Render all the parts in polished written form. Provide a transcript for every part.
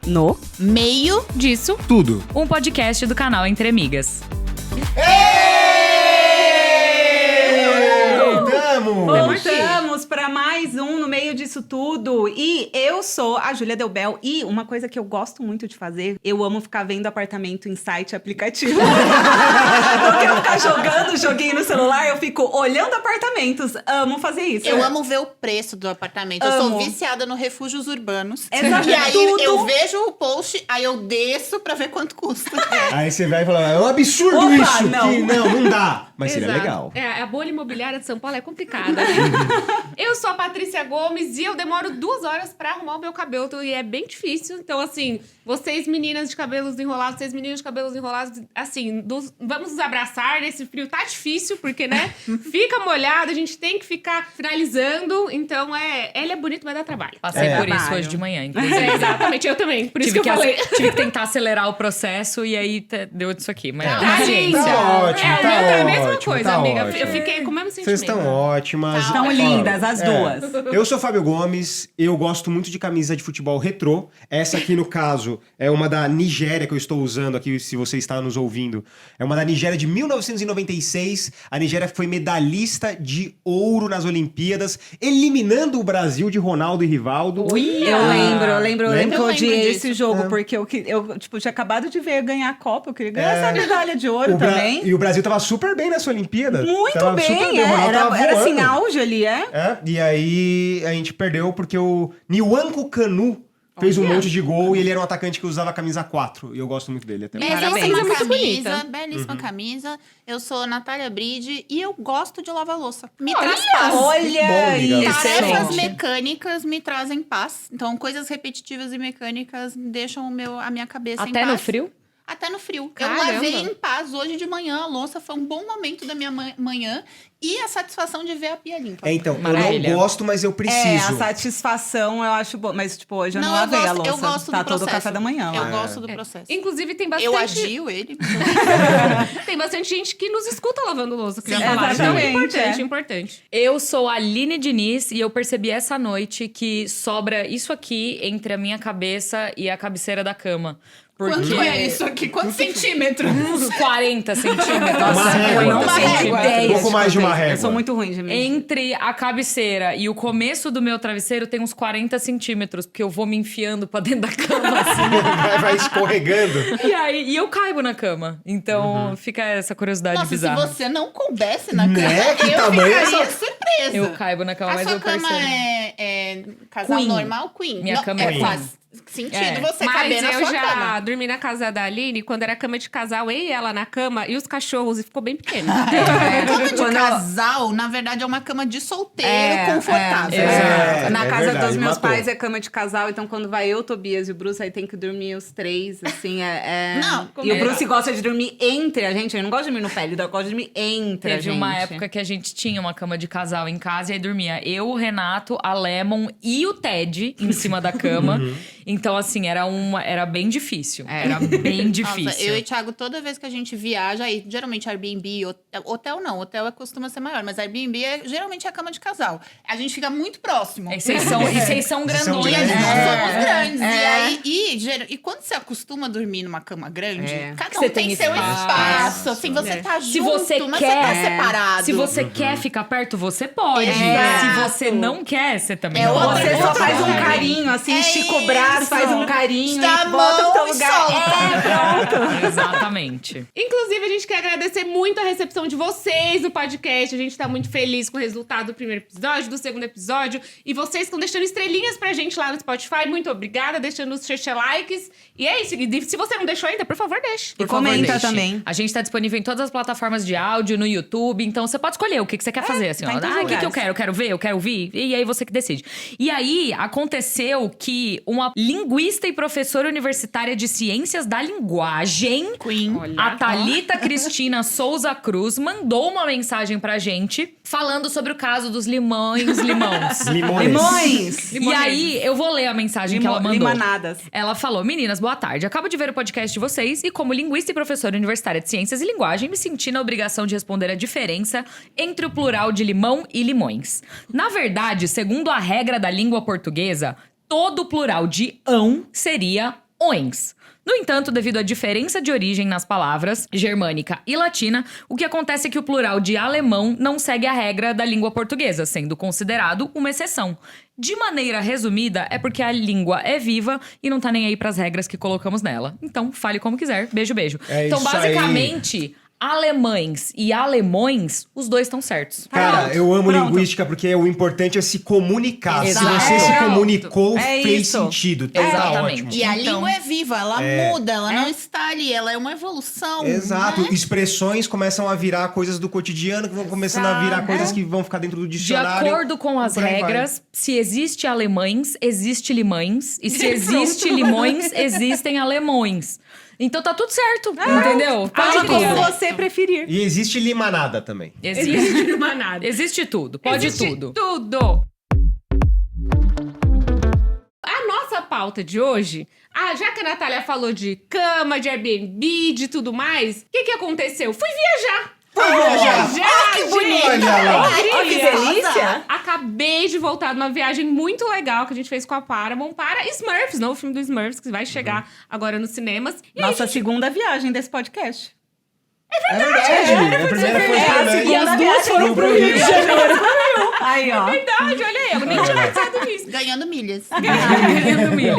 no meio disso tudo. Um podcast do canal Entre Amigas. Voltamos para mais um no meio disso tudo. E eu sou a Júlia Delbel. E uma coisa que eu gosto muito de fazer, eu amo ficar vendo apartamento em site aplicativo. Eu quero ficar jogando joguinho no celular, eu fico olhando apartamentos. Amo fazer isso. Eu amo ver o preço do apartamento. Eu sou viciada no refúgios urbanos. Exato. E aí Tudo. eu vejo o post, aí eu desço pra ver quanto custa. Aí você vai falar, é um absurdo Opa, isso. não. Que não dá. Mas seria Exato. legal. A bolha imobiliária de São Paulo é complicada. Eu sou a Patrícia Gomes e eu demoro 2 horas pra arrumar o meu cabelo e é bem difícil. Então, assim, vocês meninas de cabelos enrolados, vocês meninos de cabelos enrolados, assim, vamos nos abraçar nesse frio. Tá difícil, porque, né, fica molhado, a gente tem que ficar finalizando. Então, ele é bonito, mas dá trabalho. Passei por isso Trabalho. hoje de manhã, inclusive. Exatamente, eu também. Por isso que eu falei. Tive que tentar acelerar o processo e aí deu isso aqui. Mas Paciência. Tá ótimo, o tá meu é a mesma ótimo, coisa, tá amiga. ótimo. Eu fiquei com o mesmo sentimento. Vocês estão ótimas. Estão Ó, lindas, as duas. Eu sou Fábio Gomes, eu gosto muito de camisa de futebol retrô. Essa aqui, no caso, é uma da Nigéria que eu estou usando aqui, se você está nos ouvindo. É uma da Nigéria de 1996. A Nigéria foi medalhista de ouro nas Olimpíadas, eliminando o Brasil de Ronaldo e Rivaldo. Eu lembro que eu lembro odiei disso. esse jogo, porque eu tipo, tinha acabado de ver ganhar a Copa, eu queria ganhar essa medalha de ouro também. E o Brasil tava super bem nessa Olimpíada. Muito Tava super bem, o Ronaldo tava era assim, voando. auge ali, E aí a gente perdeu porque o Nwankwo Kanu fez um monte de gol e ele era um atacante que usava a camisa 4. E eu gosto muito dele até. Parabéns. Belíssima Muito camisa, bonita. belíssima camisa. Eu sou Natália Bride e eu gosto de lavar louça. Me traz paz. Olha bom, amiga. isso. Tarefas gente. mecânicas me trazem paz. Então, coisas repetitivas e mecânicas deixam a minha cabeça em até paz. no frio? Até no frio. Caramba. Eu lavei em paz hoje de manhã. A louça foi um bom momento da minha manhã. E a satisfação de ver a pia limpa. Então, Maravilha. eu não gosto, mas eu preciso. A satisfação eu acho boa. Mas, tipo, hoje eu não eu lavei a gosto, louça. eu gosto tá do processo. todo o café da manhã Eu lá. gosto do processo. Inclusive, tem bastante... Eu adio ele. Tem bastante gente que nos escuta lavando louça, que Sim, já falaram. Então, é exatamente, importante, é. importante. Eu sou a Aline Diniz e eu percebi essa noite que sobra isso aqui entre a minha cabeça e a cabeceira da cama. Porque Quanto é isso aqui? Quantos centímetros? uns 40 centímetros. Uma régua. Não sei Uma de régua. ideia, Um pouco mais de uma régua. Eu sou muito ruim de medir. Entre a cabeceira e o começo do meu travesseiro tem uns 40 centímetros, porque eu vou me enfiando pra dentro da cama, assim. vai escorregando. E eu caibo na cama. Então fica essa curiosidade Nossa, bizarra. se você não coubesse na cama, Né? Que eu tamanho é ficaria essa- surpresa. Eu caibo na cama, A mas sua eu cama percebo. é casal Queen. normal? Queen. Minha Não, cama é faz sentido É. você Mas caber na eu sua já cama. dormi na casa da Aline, quando era cama de casal, eu e ela na cama, e os cachorros, e ficou bem pequeno. Cama de Quando- casal, na verdade, é uma cama de solteiro É, confortável. É, Na é casa verdade, dos meus matou. pais é cama de casal, então quando vai eu, Tobias e o Bruce, aí tem que dormir os três, assim, Não, E o Bruce gosta de dormir entre a gente, ele não gosta de dormir no pé, ele gosta de dormir entre a Teve gente. uma época que a gente tinha uma cama de casal em casa e aí dormia eu, o Renato, a Lemon e o Ted em cima da cama. Então, assim, era bem difícil. Era bem difícil. Nossa, eu e o Thiago, toda vez que a gente viaja, aí geralmente Airbnb, hotel não, hotel costuma ser maior, mas Airbnb geralmente é a cama de casal. A gente fica muito próximo. E vocês são grandões, E a gente né? somos grandes. E quando você acostuma a dormir numa cama grande, cada um Você tem tem seu espaço. espaço. Assim, você tá junto, Se você mas quer, você tá separado. Se você quer ficar perto, você pode. Exato. Se você não quer, você também É não outra pode. Você só outra faz um coisa. carinho, assim, É estica o braço, isso. faz um carinho Dá e a bota no mão teu e lugar. solta. Exatamente. Inclusive, a gente quer agradecer muito a recepção de vocês no podcast. A gente tá muito feliz com o resultado do primeiro episódio, do segundo episódio. E vocês estão deixando estrelinhas pra gente lá no Spotify. Muito obrigada, deixando os likes. E é isso. E se você não deixou ainda, por favor, deixe. Por E comenta favor, deixe. também. A gente tá disponível em todas as plataformas de áudio, no YouTube. Então, você pode escolher o que você quer fazer. Assim, tá em ó. todos O os que eu lugares. quero? Eu quero ver? Eu quero ouvir? E aí, você que decide. E aí, aconteceu que uma linguista e professora universitária de ciências da linguagem... Queen. A Thalita Cristina Souza Cruz mandou uma mensagem pra gente falando sobre o caso dos limões. Limões! E aí, eu vou ler a mensagem que ela mandou. Limanadas. Ela falou: meninas, boa tarde. Acabo de ver o podcast de vocês e, como linguista e professora universitária de ciências e linguagem, me senti na obrigação de responder a diferença entre o plural de limão e limões. Na verdade, segundo a regra da língua portuguesa, todo plural de ão seria alemões. No entanto, devido à diferença de origem nas palavras, germânica e latina, o que acontece é que o plural de alemão não segue a regra da língua portuguesa, sendo considerado uma exceção. De maneira resumida, é porque a língua é viva e não tá nem aí pras regras que colocamos nela. Então, fale como quiser. Beijo, beijo. Então, basicamente, alemães e alemões, os dois estão certos. Cara, eu amo linguística porque o importante é se comunicar. Exato. Se você se comunicou, É fez isso. sentido. Tá Exatamente. ótimo. E a Então- língua é viva, ela muda, ela não está ali, ela é uma evolução. Exato. Né? Expressões Começam a virar coisas do cotidiano, que vão começando a virar coisas que vão ficar dentro do De dicionário. acordo com as por aí vai. regras, se existe alemães, existe limães. E se existe limões, existem alemões. Então tá tudo certo, entendeu? Fala Pode como tudo. você preferir. E existe limanada também. Existe, Não há nada. existe tudo, pode Existe tudo. Tudo. A nossa pauta de hoje, já que a Natália falou de cama, de Airbnb, de tudo mais, o que aconteceu? Fui viajar! Viajar, que bonito! gente! Olha lá. Incrível. Olha que delícia! Acabei de voltar de uma viagem muito legal que a gente fez com a Paramount para Smurfs, novo filme do Smurfs, que vai chegar agora nos cinemas. E Nossa segunda viagem desse podcast. É verdade. A primeira foi a também. segunda E as duas viagem foram pro Rio de Janeiro. Aí, ó. verdade, olha aí, eu nem tinha pensado nisso. Ganhando milhas. Ganhando milhas.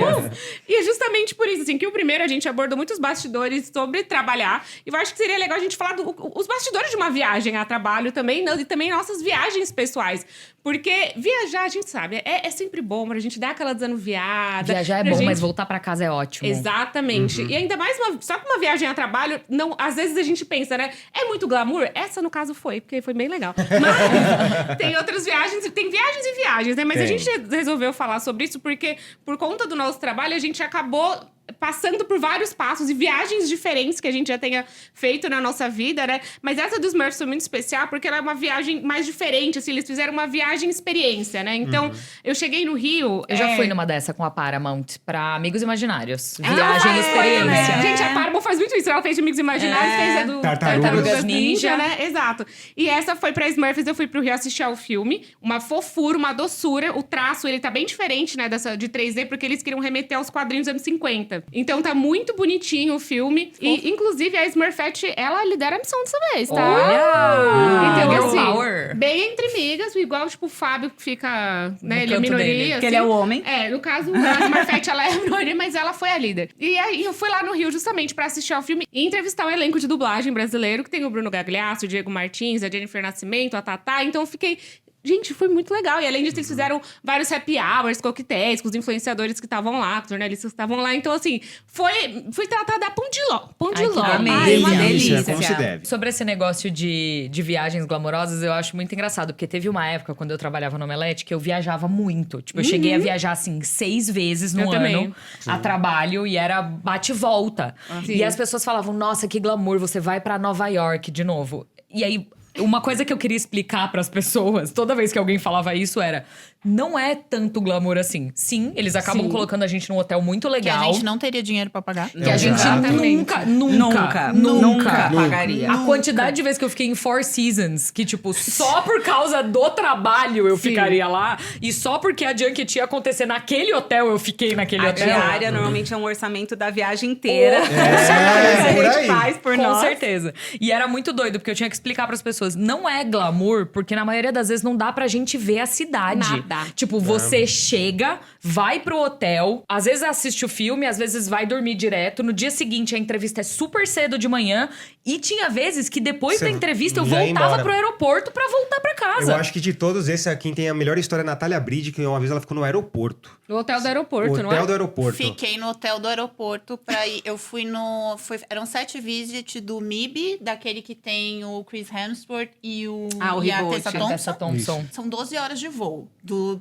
E é justamente por isso, assim, que o primeiro a gente abordou muitos bastidores sobre trabalhar. E eu acho que seria legal a gente falar os bastidores de uma viagem a trabalho também, e também nossas viagens pessoais. Porque viajar, a gente sabe, é sempre bom pra gente dar aquela desanuviada. Viajar é pra bom, gente- mas voltar pra casa é ótimo. Exatamente. E ainda mais só que uma viagem a trabalho, não, às vezes a gente pensa, né? É muito glamour? Essa, no caso, foi, porque foi bem legal. Mas tem outras viagens, tem viagens e viagens, né? Mas a Tem. gente resolveu falar sobre isso porque, por conta do nosso trabalho, a gente acabou passando por vários passos e viagens diferentes que a gente já tenha feito na nossa vida, né? Mas essa dos Smurfs foi muito especial porque ela é uma viagem mais diferente, assim, eles fizeram uma viagem experiência, né? Então, eu cheguei no Rio... Eu já fui numa dessa com a Paramount pra Amigos Imaginários. Viagem e Né? experiência. Gente, a Paramount faz muito isso. Ela fez de Amigos Imaginários, fez a do Tartarugas Ninja, né? Exato. E essa foi pra Smurfs, eu fui pro Rio assistir ao filme. Uma fofura, uma doçura. O traço, ele tá bem diferente, né, de 3D, porque eles queriam remeter aos quadrinhos dos anos 50. Então tá muito bonitinho o filme. E, inclusive, a Smurfette, ela lidera a missão dessa vez, tá? Olha! Então, Girl assim, power. bem entre migas, igual, tipo, o Fábio, que fica, né, No ele é canto minoria, dele. assim. Que ele é o homem. É, no caso, a Smurfette, ela é a minoria, mas ela foi a líder. E aí, eu fui lá no Rio justamente pra assistir ao filme e entrevistar o elenco de dublagem brasileiro, que tem o Bruno Gagliasso, o Diego Martins, a Jennifer Nascimento, a Tatá. Então, eu fiquei... Gente, foi muito legal. E além disso, eles fizeram vários happy hours, coquetéis, com os influenciadores que estavam lá, com os jornalistas que estavam lá. Então, assim, fui tratada a pão de ló. Pão de Ai, que ló. delícia. Ai, uma Delícia, delícia. como se deve. Sobre esse negócio de viagens glamourosas, eu acho muito engraçado. Porque teve uma época, quando eu trabalhava no Omelete, que eu viajava muito. Tipo, eu cheguei a viajar, assim, 6 vezes no Eu também. ano. A trabalho. E era bate e volta. Sim. E as pessoas falavam, nossa, que glamour, você vai pra Nova York de novo. E aí... Uma coisa que eu queria explicar pras pessoas, toda vez que alguém falava isso, era... Não é tanto glamour assim. Sim, eles acabam Sim. colocando a gente num hotel muito Que legal. a gente não teria dinheiro pra pagar. Que a gente Exatamente. nunca pagaria. A quantidade de vezes que eu fiquei em Four Seasons, que, tipo, só por causa do trabalho eu ficaria lá. E só porque a junket ia acontecer naquele hotel, eu fiquei naquele A hotel. diária normalmente é um orçamento da viagem inteira. É, por a gente aí. faz por Com nós. certeza. E era muito doido, porque eu tinha que explicar pras pessoas. Não é glamour, porque na maioria das vezes não dá pra gente ver a cidade. Nada. Tipo, você chega, vai pro hotel, às vezes assiste o filme, às vezes vai dormir direto. No dia seguinte, a entrevista é super cedo de manhã. E tinha vezes que depois Você da entrevista eu já ia voltava embora. pro aeroporto pra voltar pra casa. Eu acho que de todos esses, quem tem a melhor história é a Natália Bride, que uma vez ela ficou no aeroporto. No hotel do aeroporto, não é? Hotel do aeroporto. Fiquei no hotel do aeroporto pra ir. Eu fui no. Eram 7 visits do MIB, daquele que tem o Chris Hemsworth e o e a reboot. Tessa Tessa Thompson. Thompson. São 12 horas de voo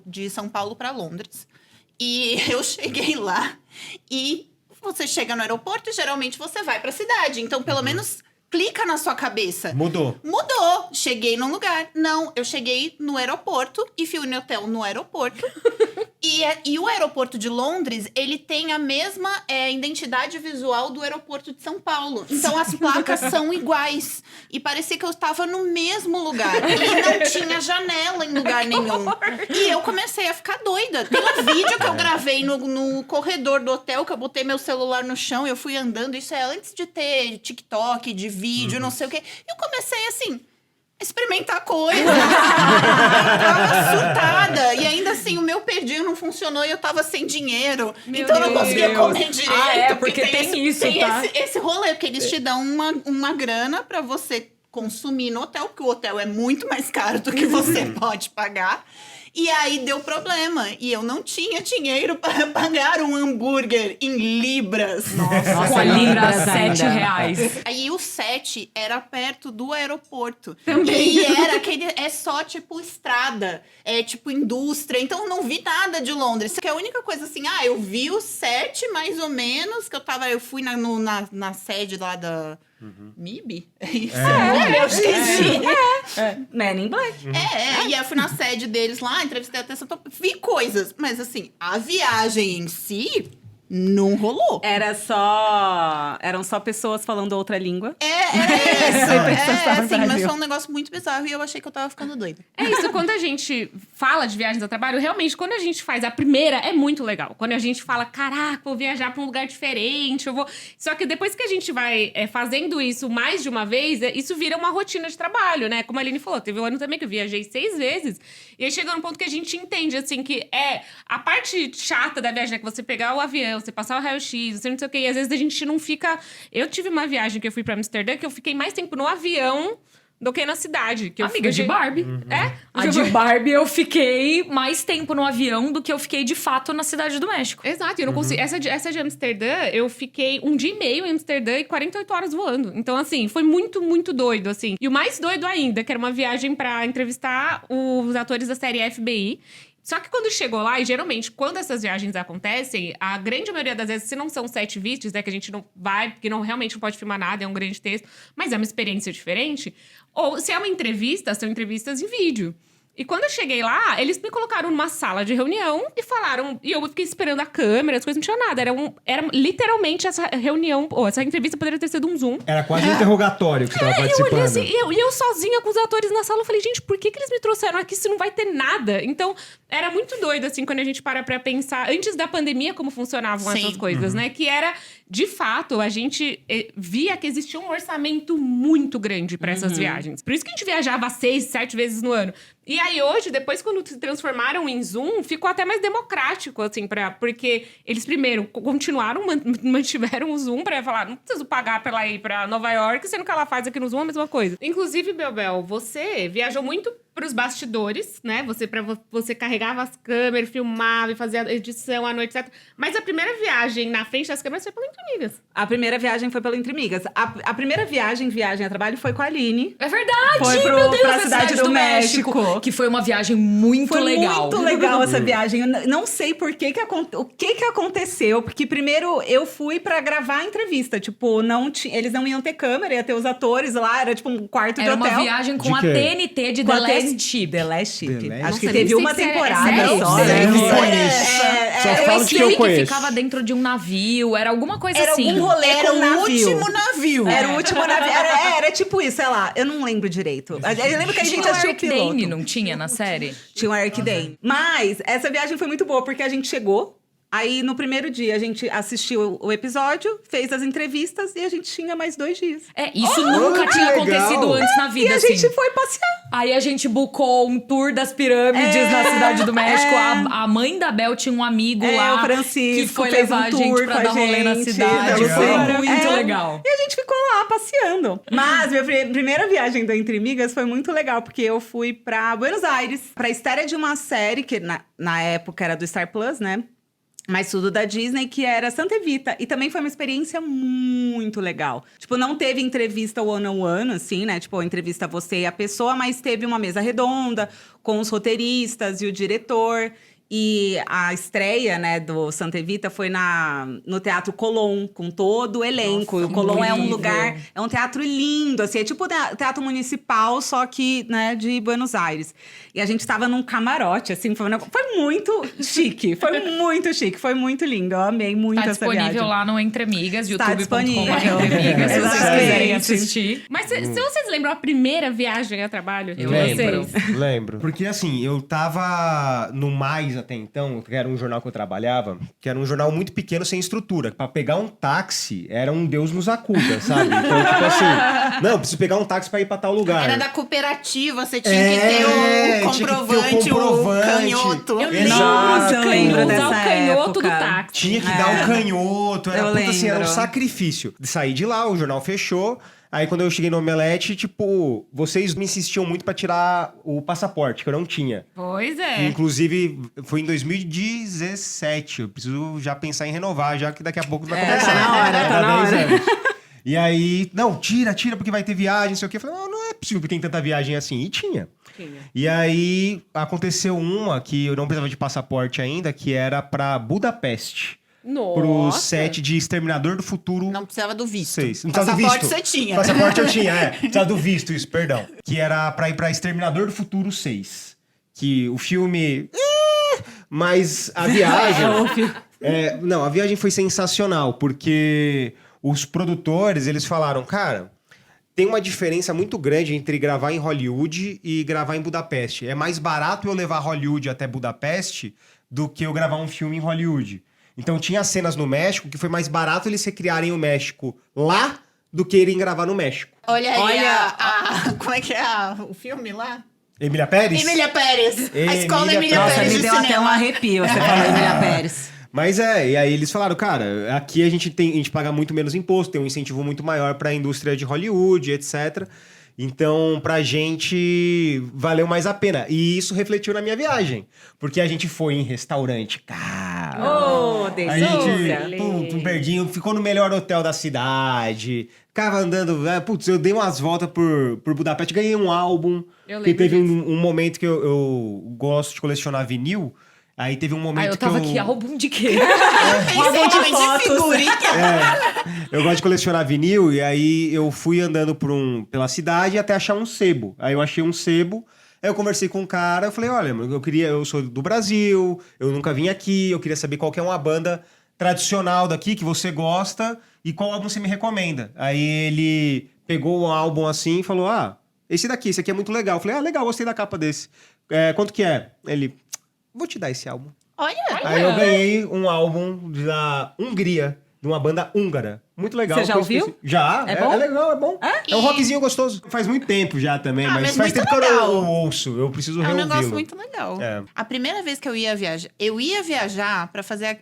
de São Paulo pra Londres. E eu cheguei lá e você chega no aeroporto e geralmente você vai pra cidade. Então, pelo menos, clica na sua cabeça. Mudou. Mudou. Cheguei num lugar. Não, eu cheguei no aeroporto e fui no hotel no aeroporto. E o aeroporto de Londres, ele tem a mesma identidade visual do aeroporto de São Paulo. Então, as placas são iguais. E parecia que eu estava no mesmo lugar. E não tinha janela em lugar nenhum. E eu comecei a ficar doida. Tem um vídeo que eu gravei no corredor do hotel, que eu botei meu celular no chão e eu fui andando. Isso é antes de ter TikTok, de vídeo, não sei o quê. E eu comecei assim... experimentar coisa. Eu tava surtada. E ainda assim, o meu perdinho não funcionou e eu tava sem dinheiro. Então eu não conseguia comer direito. Porque tem isso, tem tá? esse rolê, porque eles te dão uma grana pra você consumir no hotel, porque o hotel é muito mais caro do que você pode pagar. E aí deu problema. E eu não tinha dinheiro para pagar um hambúrguer em libras. Nossa, com a libra R$7. Aí o 7 era perto do aeroporto. Também. E era aquele... É só, tipo, estrada. É, tipo, indústria. Então, eu não vi nada de Londres. Que é a única coisa assim... eu vi o 7, mais ou menos. Que eu fui na sede lá da... MIB? É isso? Eu esqueci. Men in Black. E aí eu fui na sede deles lá, entrevistei até vi coisas. Mas assim, a viagem em si não rolou. Eram só pessoas falando outra língua. É isso. Assim, Mas foi um negócio muito bizarro e eu achei que eu tava ficando doida. É isso, quando a gente fala de viagens a trabalho, realmente, quando a gente faz a primeira, é muito legal. Quando a gente fala, caraca, vou viajar pra um lugar diferente, eu vou... Só que depois que a gente vai fazendo isso mais de uma vez, isso vira uma rotina de trabalho, né? Como a Aline falou, teve um ano também que eu viajei 6 vezes, e aí chegou num ponto que a gente entende, assim, que a parte chata da viagem, né? Que você pegar o avião, você passar o raio-x, você não sei o quê, e às vezes a gente não fica... Eu tive uma viagem que eu fui pra Amsterdã, que eu fiquei mais tempo no avião do que na cidade. Que Amiga de Barbie. A de Barbie. Barbie eu fiquei mais tempo no avião do que eu fiquei de fato na cidade do México. Exato, eu não consigo. Essa de Amsterdã, eu fiquei 1 dia e meio em Amsterdã e 48 horas voando. Então, assim, foi muito, muito doido, assim. E o mais doido ainda, que era uma viagem pra entrevistar os atores da série FBI. Só que quando chegou lá, e geralmente, quando essas viagens acontecem, a grande maioria das vezes, se não são 7 vídeos, né, que a gente não vai, porque realmente não pode filmar nada, é um grande texto, mas é uma experiência diferente. Ou se é uma entrevista, são entrevistas em vídeo. E quando eu cheguei lá, eles me colocaram numa sala de reunião e falaram... E eu fiquei esperando a câmera, as coisas não tinham nada. Era literalmente essa reunião... Ou essa entrevista poderia ter sido um Zoom. Era quase um interrogatório que você tava participando. Eu olhei assim, e eu sozinha com os atores na sala, eu falei, gente, por que eles me trouxeram aqui se não vai ter nada? Então, era muito doido, assim, quando a gente para pra pensar... Antes da pandemia, como funcionavam essas coisas, né? Que era, de fato, a gente via que existia um orçamento muito grande pra essas viagens. Por isso que a gente viajava 6, 7 vezes no ano. E aí, hoje, depois, quando se transformaram em Zoom, ficou até mais democrático, assim, porque eles, primeiro, continuaram, mantiveram o Zoom pra falar, não preciso pagar pra ela ir pra Nova York, sendo que ela faz aqui no Zoom a mesma coisa. Inclusive, Bel, você viajou muito pros bastidores, né? Você carregava as câmeras, filmava e fazia a edição à noite, etc. Mas a primeira viagem na frente das câmeras foi pelo Entre Amigas. A primeira viagem foi pelo Entre Amigas. A primeira viagem a trabalho, foi com a Aline. É verdade! Foi Meu Deus, pra cidade do México. Que foi uma viagem muito legal. Foi muito legal essa viagem. Eu não sei o que aconteceu. Porque primeiro eu fui pra gravar a entrevista. Tipo, eles não iam ter câmera, ia ter os atores lá. Era tipo um quarto de hotel. Era uma viagem com De a quê? TNT de Com The a Last Ship. The Last Ship. The Last Acho que Ship. teve Nem uma sei se é temporada sério? só. Sério? né? Eu não conheço. Só falo de que eu que conheço. ficava dentro de um navio. Era alguma coisa Era assim. algum rolê Era com o navio. último navio. Era o último navio. Era tipo isso, sei lá. Eu não lembro direito. Eu lembro que a gente Tinha o assistiu o Eric piloto. Dane, não tinha na série? Tinha o Eric Dane. Mas essa viagem foi muito boa, porque a gente chegou. Aí, no primeiro dia, a gente assistiu o episódio, fez as entrevistas e a gente tinha mais 2 dias. Isso nunca que tinha legal. acontecido antes na E vida, a assim. gente foi passear. Aí a gente bucou um tour das pirâmides na Cidade do México. A mãe da Bel tinha um amigo lá. O Francisco que foi fez levar um a gente tour pra com a dar rolê na gente. cidade. Legal. Foi muito É. legal. E a gente ficou lá passeando. Mas minha primeira viagem do Entre Amigas foi muito legal, porque eu fui pra Buenos Aires, pra estreia de uma série que na época era do Star Plus, né? Mas tudo da Disney, que era Santa Evita. E também foi uma experiência muito legal. Tipo, não teve entrevista one-on-one, assim, né? Tipo, entrevista você e a pessoa, mas teve uma mesa redonda com os roteiristas e o diretor. E a estreia, né, do Santa Evita foi no Teatro Colón, com todo o elenco. Nossa, e o Colón é um incrível. lugar, é um teatro lindo, assim, é tipo o Teatro Municipal, só que, né, de Buenos Aires. E a gente tava num camarote, assim, foi muito chique, foi muito lindo. Eu amei muito Tá essa viagem. disponível lá no Entre Amigas, Está youtube.com/entremigas, se vocês Exatamente. quiserem assistir. Mas se vocês lembram a primeira viagem a trabalho de Lembro. vocês? Lembro. Porque assim, eu tava no Mais até então, que era um jornal que eu trabalhava, que era um jornal muito pequeno, sem estrutura. Pra pegar um táxi, era um Deus nos acuda, sabe? Então, tipo assim, não, preciso pegar um táxi pra ir pra tal lugar. Era da cooperativa, você tinha que ter o tinha que ter o comprovante, o comprovante. canhoto. Eu Exato. eu lembro usar dessa o canhoto do época. táxi. Tinha que dar o canhoto, era, Eu puta, assim, era um lembro. sacrifício. Saí de lá, o jornal fechou. Aí quando eu cheguei no Omelete, tipo, vocês me insistiam muito pra tirar o passaporte, que eu não tinha. Pois é. Inclusive, foi em 2017. Eu preciso já pensar em renovar, já que daqui a pouco vai começar. tá na hora, tá Dá na 10 hora. anos. E aí, não, tira, porque vai ter viagem, não sei o quê. Eu falei, não é possível que tem tanta viagem assim. E tinha. E aí, aconteceu uma que eu não precisava de passaporte ainda, que era pra Budapeste. Nossa. Pro set de Exterminador do Futuro Não precisava do visto. 6. Não precisava do Passaporte visto. você tinha. Passaporte eu tinha, é. Precisava do visto, isso, perdão. Que era pra ir pra Exterminador do Futuro 6. Que o filme... mas a viagem... não, a viagem foi sensacional, porque os produtores, eles falaram, cara... Tem uma diferença muito grande entre gravar em Hollywood e gravar em Budapeste. É mais barato eu levar Hollywood até Budapeste do que eu gravar um filme em Hollywood. Então tinha cenas no México que foi mais barato eles recriarem o México lá do que irem gravar no México. Olha aí, Olha, como é que é o filme lá? Emília Pérez? Emília Pérez. A escola Emília Emília Nossa, Pérez me de deu até um cinema. arrepio você falou Emília Pérez. Mas e aí eles falaram, cara, aqui a gente paga muito menos imposto, tem um incentivo muito maior pra indústria de Hollywood, etc. Então, pra gente, valeu mais a pena. E isso refletiu na minha viagem. Porque a gente foi em restaurante, cara. Oh, A delícia. gente, um perdinho, ficou no melhor hotel da cidade. Ficava andando, eu dei umas voltas por Budapeste, ganhei um álbum. Eu Porque lembro teve disso. um momento que eu gosto de colecionar vinil. Aí teve um momento eu tava aqui, álbum de quê? Recentemente de figurinha. Eu gosto de colecionar vinil, e aí eu fui andando pela cidade até achar um sebo. Aí eu achei um sebo, aí eu conversei com um cara, eu falei, olha, eu sou do Brasil, eu nunca vim aqui, eu queria saber qual que é uma banda tradicional daqui que você gosta e qual álbum você me recomenda. Aí ele pegou um álbum assim e falou, esse aqui é muito legal. Eu falei, legal, gostei da capa desse. Quanto que é? Ele, vou te dar esse álbum. Olha. Aí eu ganhei um álbum da Hungria, de uma banda húngara. Muito legal. Você já que eu ouviu? esqueci. Já. É bom? É legal, é bom. É um rockzinho gostoso. Faz muito tempo já também, mas mas faz muito tempo que eu legal. não ouço. Eu preciso É um reouvi-lo. negócio muito legal. É. A primeira vez que eu ia viajar pra fazer.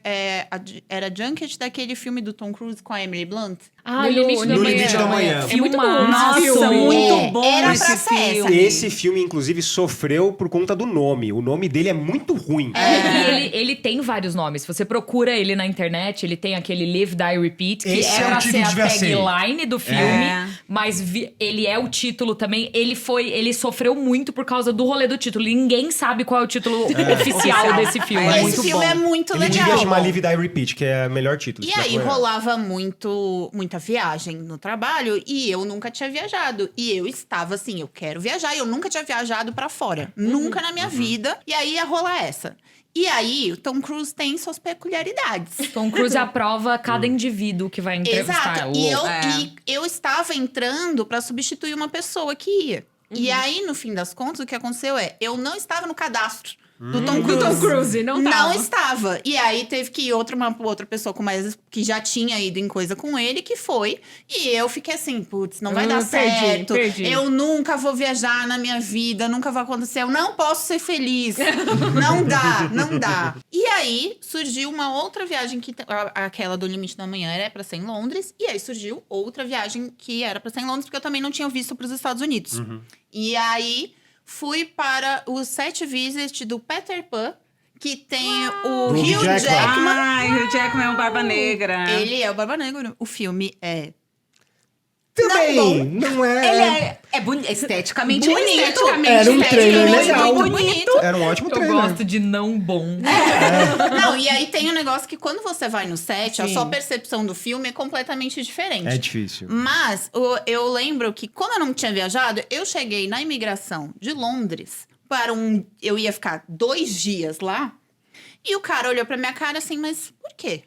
Era junket daquele filme do Tom Cruise com a Emily Blunt. No Limite No Limite da Manhã. É muito bom. Nossa, esse filme. muito bom Era esse pra ser filme. essa. Esse filme, inclusive, sofreu por conta do nome. O nome dele é muito ruim. E ele tem vários nomes. Se você procura ele na internet, ele tem aquele Live, Die, Repeat, que Esse é é o pra título ser a que devia ser. tagline do filme, mas ele é o título também. Ele sofreu muito por causa do rolê do título. Ninguém sabe qual é o título oficial desse filme. É Esse muito filme bom. é muito Ele legal. devia chamar Live, Die, Repeat, que é o melhor título. E se aí for- rolava muita viagem no trabalho e eu nunca tinha viajado. E eu estava assim, eu quero viajar. E eu nunca tinha viajado pra fora. Nunca na minha vida. E aí ia rolar essa. E aí, o Tom Cruise tem suas peculiaridades. Tom Cruise aprova cada indivíduo que vai entrevistar. Exato. E eu estava entrando pra substituir uma pessoa que ia. E aí, no fim das contas, o que aconteceu é, eu não estava no cadastro do Tom Cruise. Do Tom Cruise, não tava. Não estava. E aí teve que ir outra pessoa que já tinha ido em coisa com ele, que foi. E eu fiquei assim, putz, não vai dar certo. perdi. Eu nunca vou viajar na minha vida, nunca vai acontecer. Eu não posso ser feliz. não dá. E aí surgiu uma outra viagem, aquela do Limite da Manhã era pra ser em Londres. E aí surgiu outra viagem que era pra ser em Londres, porque eu também não tinha visto pros Estados Unidos. E aí fui para o set visit do Peter Pan, que tem o Do Hugh Jackman. Jackman. Ai, o Jackman é um Barba Negra. Ele é o Barba Negra. O filme é Também, não é... Ele é esteticamente Bonito. bonito. Esteticamente, Era um trailer muito legal. bonito. Era um ótimo Eu trailer. gosto de não bom. Não, e aí tem um negócio que quando você vai no set, a Sim. sua percepção do filme é completamente diferente. É difícil. Mas eu lembro que, como eu não tinha viajado, eu cheguei na imigração de Londres eu ia ficar 2 dias lá. E o cara olhou pra minha cara assim, mas por quê?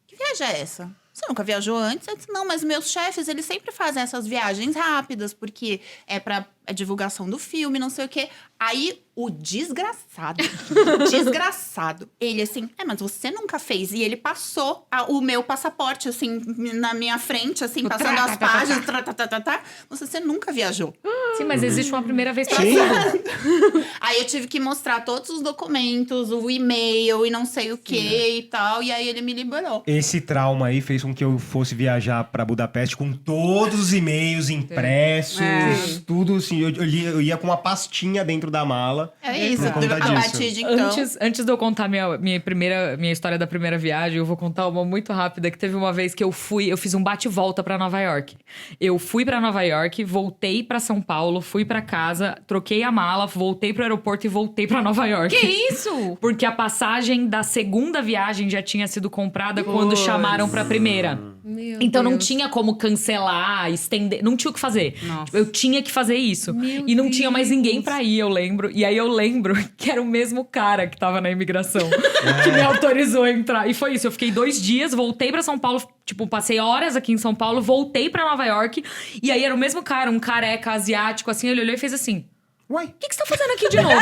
Que viagem é essa? Você nunca viajou antes? Eu disse, não, mas meus chefes, eles sempre fazem essas viagens rápidas, porque é pra divulgação do filme, não sei o quê. Aí, o desgraçado, ele assim, mas você nunca fez. E ele passou o meu passaporte, assim, na minha frente, assim, passando as páginas, Você nunca viajou. Sim, mas existe uma primeira vez pra Sim. tudo. Aí eu tive que mostrar todos os documentos, o e-mail e não sei o que e tal. E aí ele me liberou. Esse trauma aí fez com que eu fosse viajar pra Budapeste com todos os e-mails impressos, tudo assim. Eu ia com uma pastinha dentro da mala. É isso, Por conta a disso. batida então. Antes de eu contar minha história da primeira viagem, eu vou contar uma muito rápida, que teve uma vez que eu fiz um bate-volta pra Nova York. Eu fui pra Nova York, voltei pra São Paulo, fui pra casa, troquei a mala, voltei pro aeroporto e voltei pra Nova York. Que isso? Porque a passagem da segunda viagem já tinha sido comprada quando chamaram pra primeira. Meu Então não Deus. tinha como cancelar, estender, não tinha o que fazer. Nossa. Tipo, eu tinha que fazer isso. E não tinha mais ninguém pra ir, eu lembro. E aí eu lembro que era o mesmo cara que tava na imigração que me autorizou a entrar. E foi isso, eu fiquei 2 dias, voltei pra São Paulo, tipo, passei horas aqui em São Paulo, voltei pra Nova York. E aí era o mesmo cara, um careca asiático, assim, ele olhou e fez assim... Uai. O que você tá fazendo aqui de novo?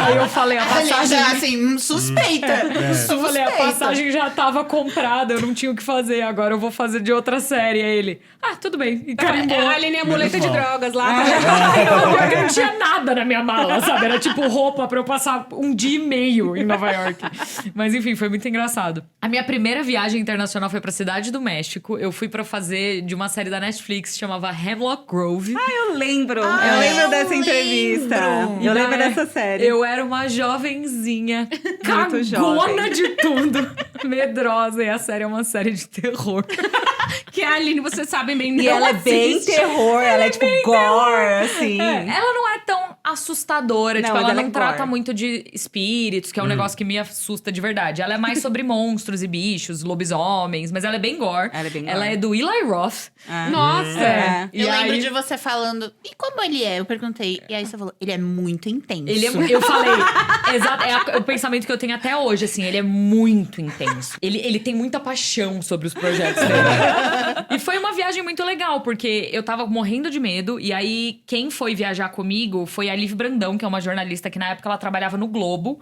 Aí eu falei, a Ele passagem... já, assim, suspeita. Eu falei, a passagem já tava comprada, eu não tinha o que fazer, agora eu vou fazer de outra série. Aí ele, tudo bem, e carimbou. A Aline é muleta de mal. drogas lá. Eu não tinha nada na minha mala, sabe? Era tipo roupa pra eu passar 1 dia e meio em Nova York. Mas enfim, foi muito engraçado. A minha primeira viagem internacional foi pra Cidade do México. Eu fui pra fazer de uma série da Netflix que chamava Hemlock Grove. Eu lembro eu dessa entrevista. lembro. Eu lembro Na- dessa série. Eu era uma jovenzinha, cagona jovem. de tudo, medrosa. E a série é uma série de terror. Que a Aline, você sabe bem, E não ela é bem assiste. terror, ela é tipo gore, assim. Ela não é tão assustadora, Não, tipo, mas ela ela não é trata gore. muito de espíritos, que é um negócio que me assusta de verdade. Ela é mais sobre monstros e bichos, lobisomens, mas ela é bem gore. Ela é bem Ela gore. é do Eli Roth. Nossa! É. E Eu lembro aí- de você falando, e como ele é? Eu perguntei. E aí você falou, ele é muito intenso. Eu falei, exato, é o pensamento que eu tenho até hoje, assim, ele é muito intenso. Ele tem muita paixão sobre os projetos dele. E foi uma viagem muito legal, porque eu tava morrendo de medo, e aí quem foi viajar comigo foi a Liv Brandão, que é uma jornalista que na época ela trabalhava no Globo.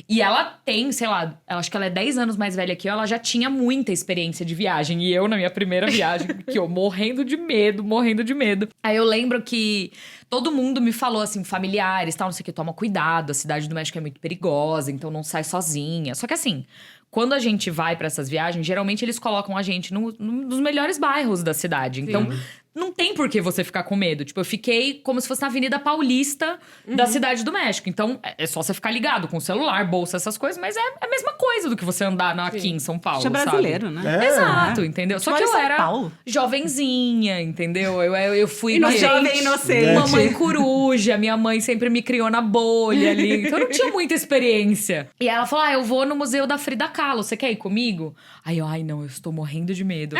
E ela tem, sei lá, eu acho que ela é 10 anos mais velha que eu, ela já tinha muita experiência de viagem. E eu, na minha primeira viagem, que eu morrendo de medo. Aí eu lembro que todo mundo me falou, assim, familiares, tal, não sei o que, toma cuidado, a Cidade do México é muito perigosa, então não sai sozinha. Só que assim, quando a gente vai pra essas viagens, geralmente eles colocam a gente nos melhores bairros da cidade. Então, não tem por que você ficar com medo. Tipo, eu fiquei como se fosse na Avenida Paulista da Cidade do México. Então, é só você ficar ligado com o celular, bolsa, essas coisas. Mas é a mesma coisa do que você andar aqui em São Paulo, Você é brasileiro, sabe? né? Exato, entendeu? Só Mora que em eu São era Paulo. jovenzinha, entendeu? Eu fui... Uma que- jovem inocente. Mamãe coruja, minha mãe sempre me criou na bolha ali. Então eu não tinha muita experiência. E ela falou: eu vou no Museu da Frida Kahlo, você quer ir comigo? Aí eu, não, eu estou morrendo de medo.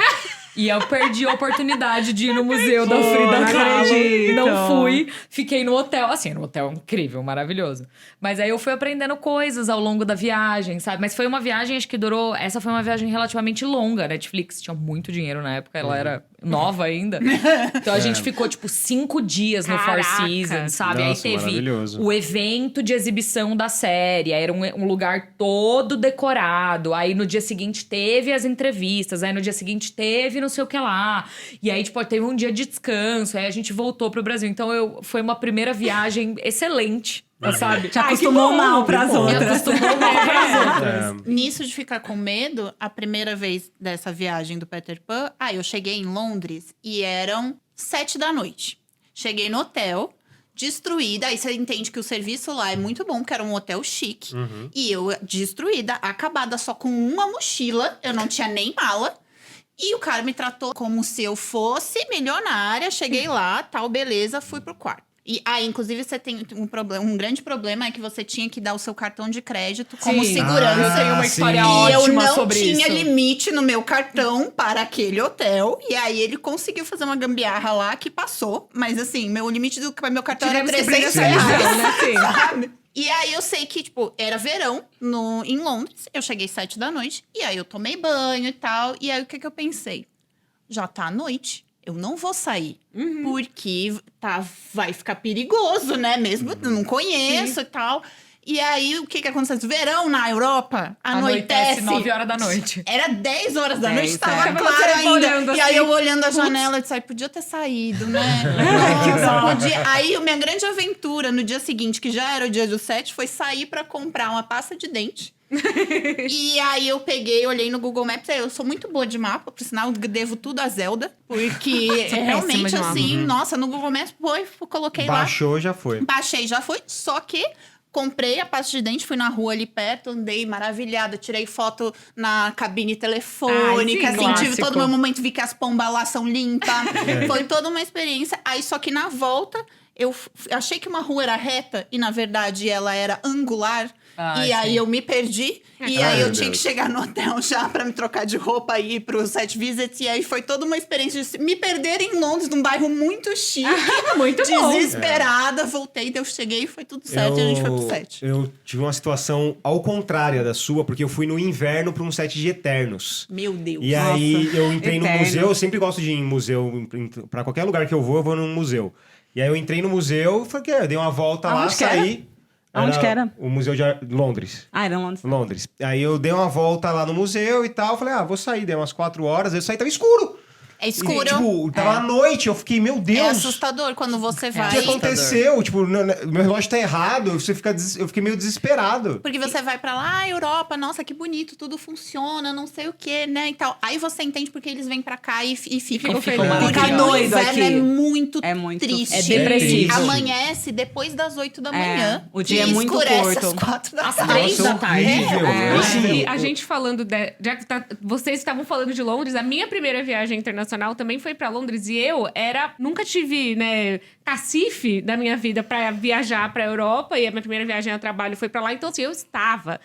E eu perdi a oportunidade de ir no Museu da Frida não Kahlo. acredito. Não fui. Fiquei no hotel, assim, no hotel incrível, maravilhoso. Mas aí eu fui aprendendo coisas ao longo da viagem, sabe? Mas foi uma viagem, acho que durou... Essa foi uma viagem relativamente longa. A Netflix tinha muito dinheiro na época, ela era nova ainda. Então a gente ficou, tipo, 5 dias no Four Caraca. Seasons, sabe? Nossa, Aí teve maravilhoso. o evento de exibição da série. Aí era um lugar todo decorado. Aí no dia seguinte teve as entrevistas. Aí no dia seguinte teve não sei o que lá. E aí, tipo, teve um dia de descanso. Aí a gente voltou pro Brasil. Então foi uma primeira viagem excelente, sabe? Te acostumou mal pras Me outras. acostumou mal pras outras. Nisso de ficar com medo, a primeira vez dessa viagem do Peter Pan, eu cheguei em Londres e eram 7 da noite. Cheguei no hotel, destruída. Aí você entende que o serviço lá é muito bom, porque era um hotel chique. E eu destruída, acabada, só com uma mochila. Eu não tinha nem mala. E o cara me tratou como se eu fosse milionária. Cheguei lá, tal, beleza, fui pro quarto. E aí, inclusive, você tem um problema, um grande problema é que você tinha que dar o seu cartão de crédito como Sim. segurança. Eu tenho uma história E ótima eu não sobre tinha isso. limite no meu cartão para aquele hotel. E aí, ele conseguiu fazer uma gambiarra lá que passou. Mas assim, meu limite do meu cartão Tivemos era que 300 brigar essa reais. lição, né? Sim. Sabe? E aí, eu sei que, tipo, era verão em Londres. Eu cheguei 7 da noite. E aí, eu tomei banho e tal. E aí, o que eu pensei? Já tá à noite. Eu não vou sair. Porque vai ficar perigoso, né? Mesmo eu não conheço e tal. E aí, o que acontece? Verão na Europa, anoitece. 9 horas da noite. Era 10 horas da 10, noite, tava é. claro Você ainda. olhando E aí, assim, eu olhando a janela, eu disse, podia ter saído, né? Nossa, podia. Aí, minha grande aventura no dia seguinte, que já era o dia do 7, foi sair pra comprar uma pasta de dente. E aí eu peguei, olhei no Google Maps, eu sou muito boa de mapa, por sinal, devo tudo a Zelda, porque péssima realmente de mapa. assim, nossa, no Google Maps coloquei lá. Baixou, já foi. Baixei, já foi, só que comprei a pasta de dente, fui na rua ali perto, andei maravilhada, tirei foto na cabine telefônica, Ai, sim, assim, tive clássico. todo meu momento, vi que as pombas lá são limpas. Foi toda uma experiência. Aí, só que na volta, eu achei que uma rua era reta e, na verdade, ela era angular. Ah, e aí sim. eu me perdi. E Ai, aí eu meu tinha Deus. que chegar no hotel já pra me trocar de roupa e ir pro Set Visits. E aí foi toda uma experiência de me perder em Londres, num bairro muito chique. Muito bom. Desesperada. Voltei, eu cheguei e foi tudo certo. E a gente foi pro set. Eu tive uma situação ao contrário da sua, porque eu fui no inverno pra um set de Eternos. Meu Deus. E aí eu entrei no Eternos. museu, eu sempre gosto de ir em museu, pra qualquer lugar que eu vou num museu. E aí eu entrei no museu, falei que eu dei uma volta lá, Aonde que era? saí. Aonde que era? O Museu de Londres. Ah, era Londres. Londres. Aí eu dei uma volta lá no museu e tal, falei, vou sair, dei umas 4 horas, eu saí, tava escuro. É escuro. E, tipo, tava à noite, eu fiquei, meu É Deus. assustador quando você O vai. que aconteceu? Tipo, meu relógio tá errado, eu fiquei meio desesperado. Porque você vai pra lá, Europa, nossa, que bonito, tudo funciona, não sei o que, né, e tal. Aí você entende porque eles vêm pra cá e ficam felizes. Porque Fica no doido inverno aqui. é muito, É muito- triste. é depressivo. Amanhece depois das 8 da manhã. o dia e é muito escurece curto. às 4 da Às tarde. 3 da tarde. horrível. É. Assim, E a gente falando, já que vocês estavam falando de Londres, a minha primeira viagem internacional também foi pra Londres e eu nunca tive, né, cacife da minha vida pra viajar pra Europa e a minha primeira viagem a trabalho foi pra lá, então assim, eu estava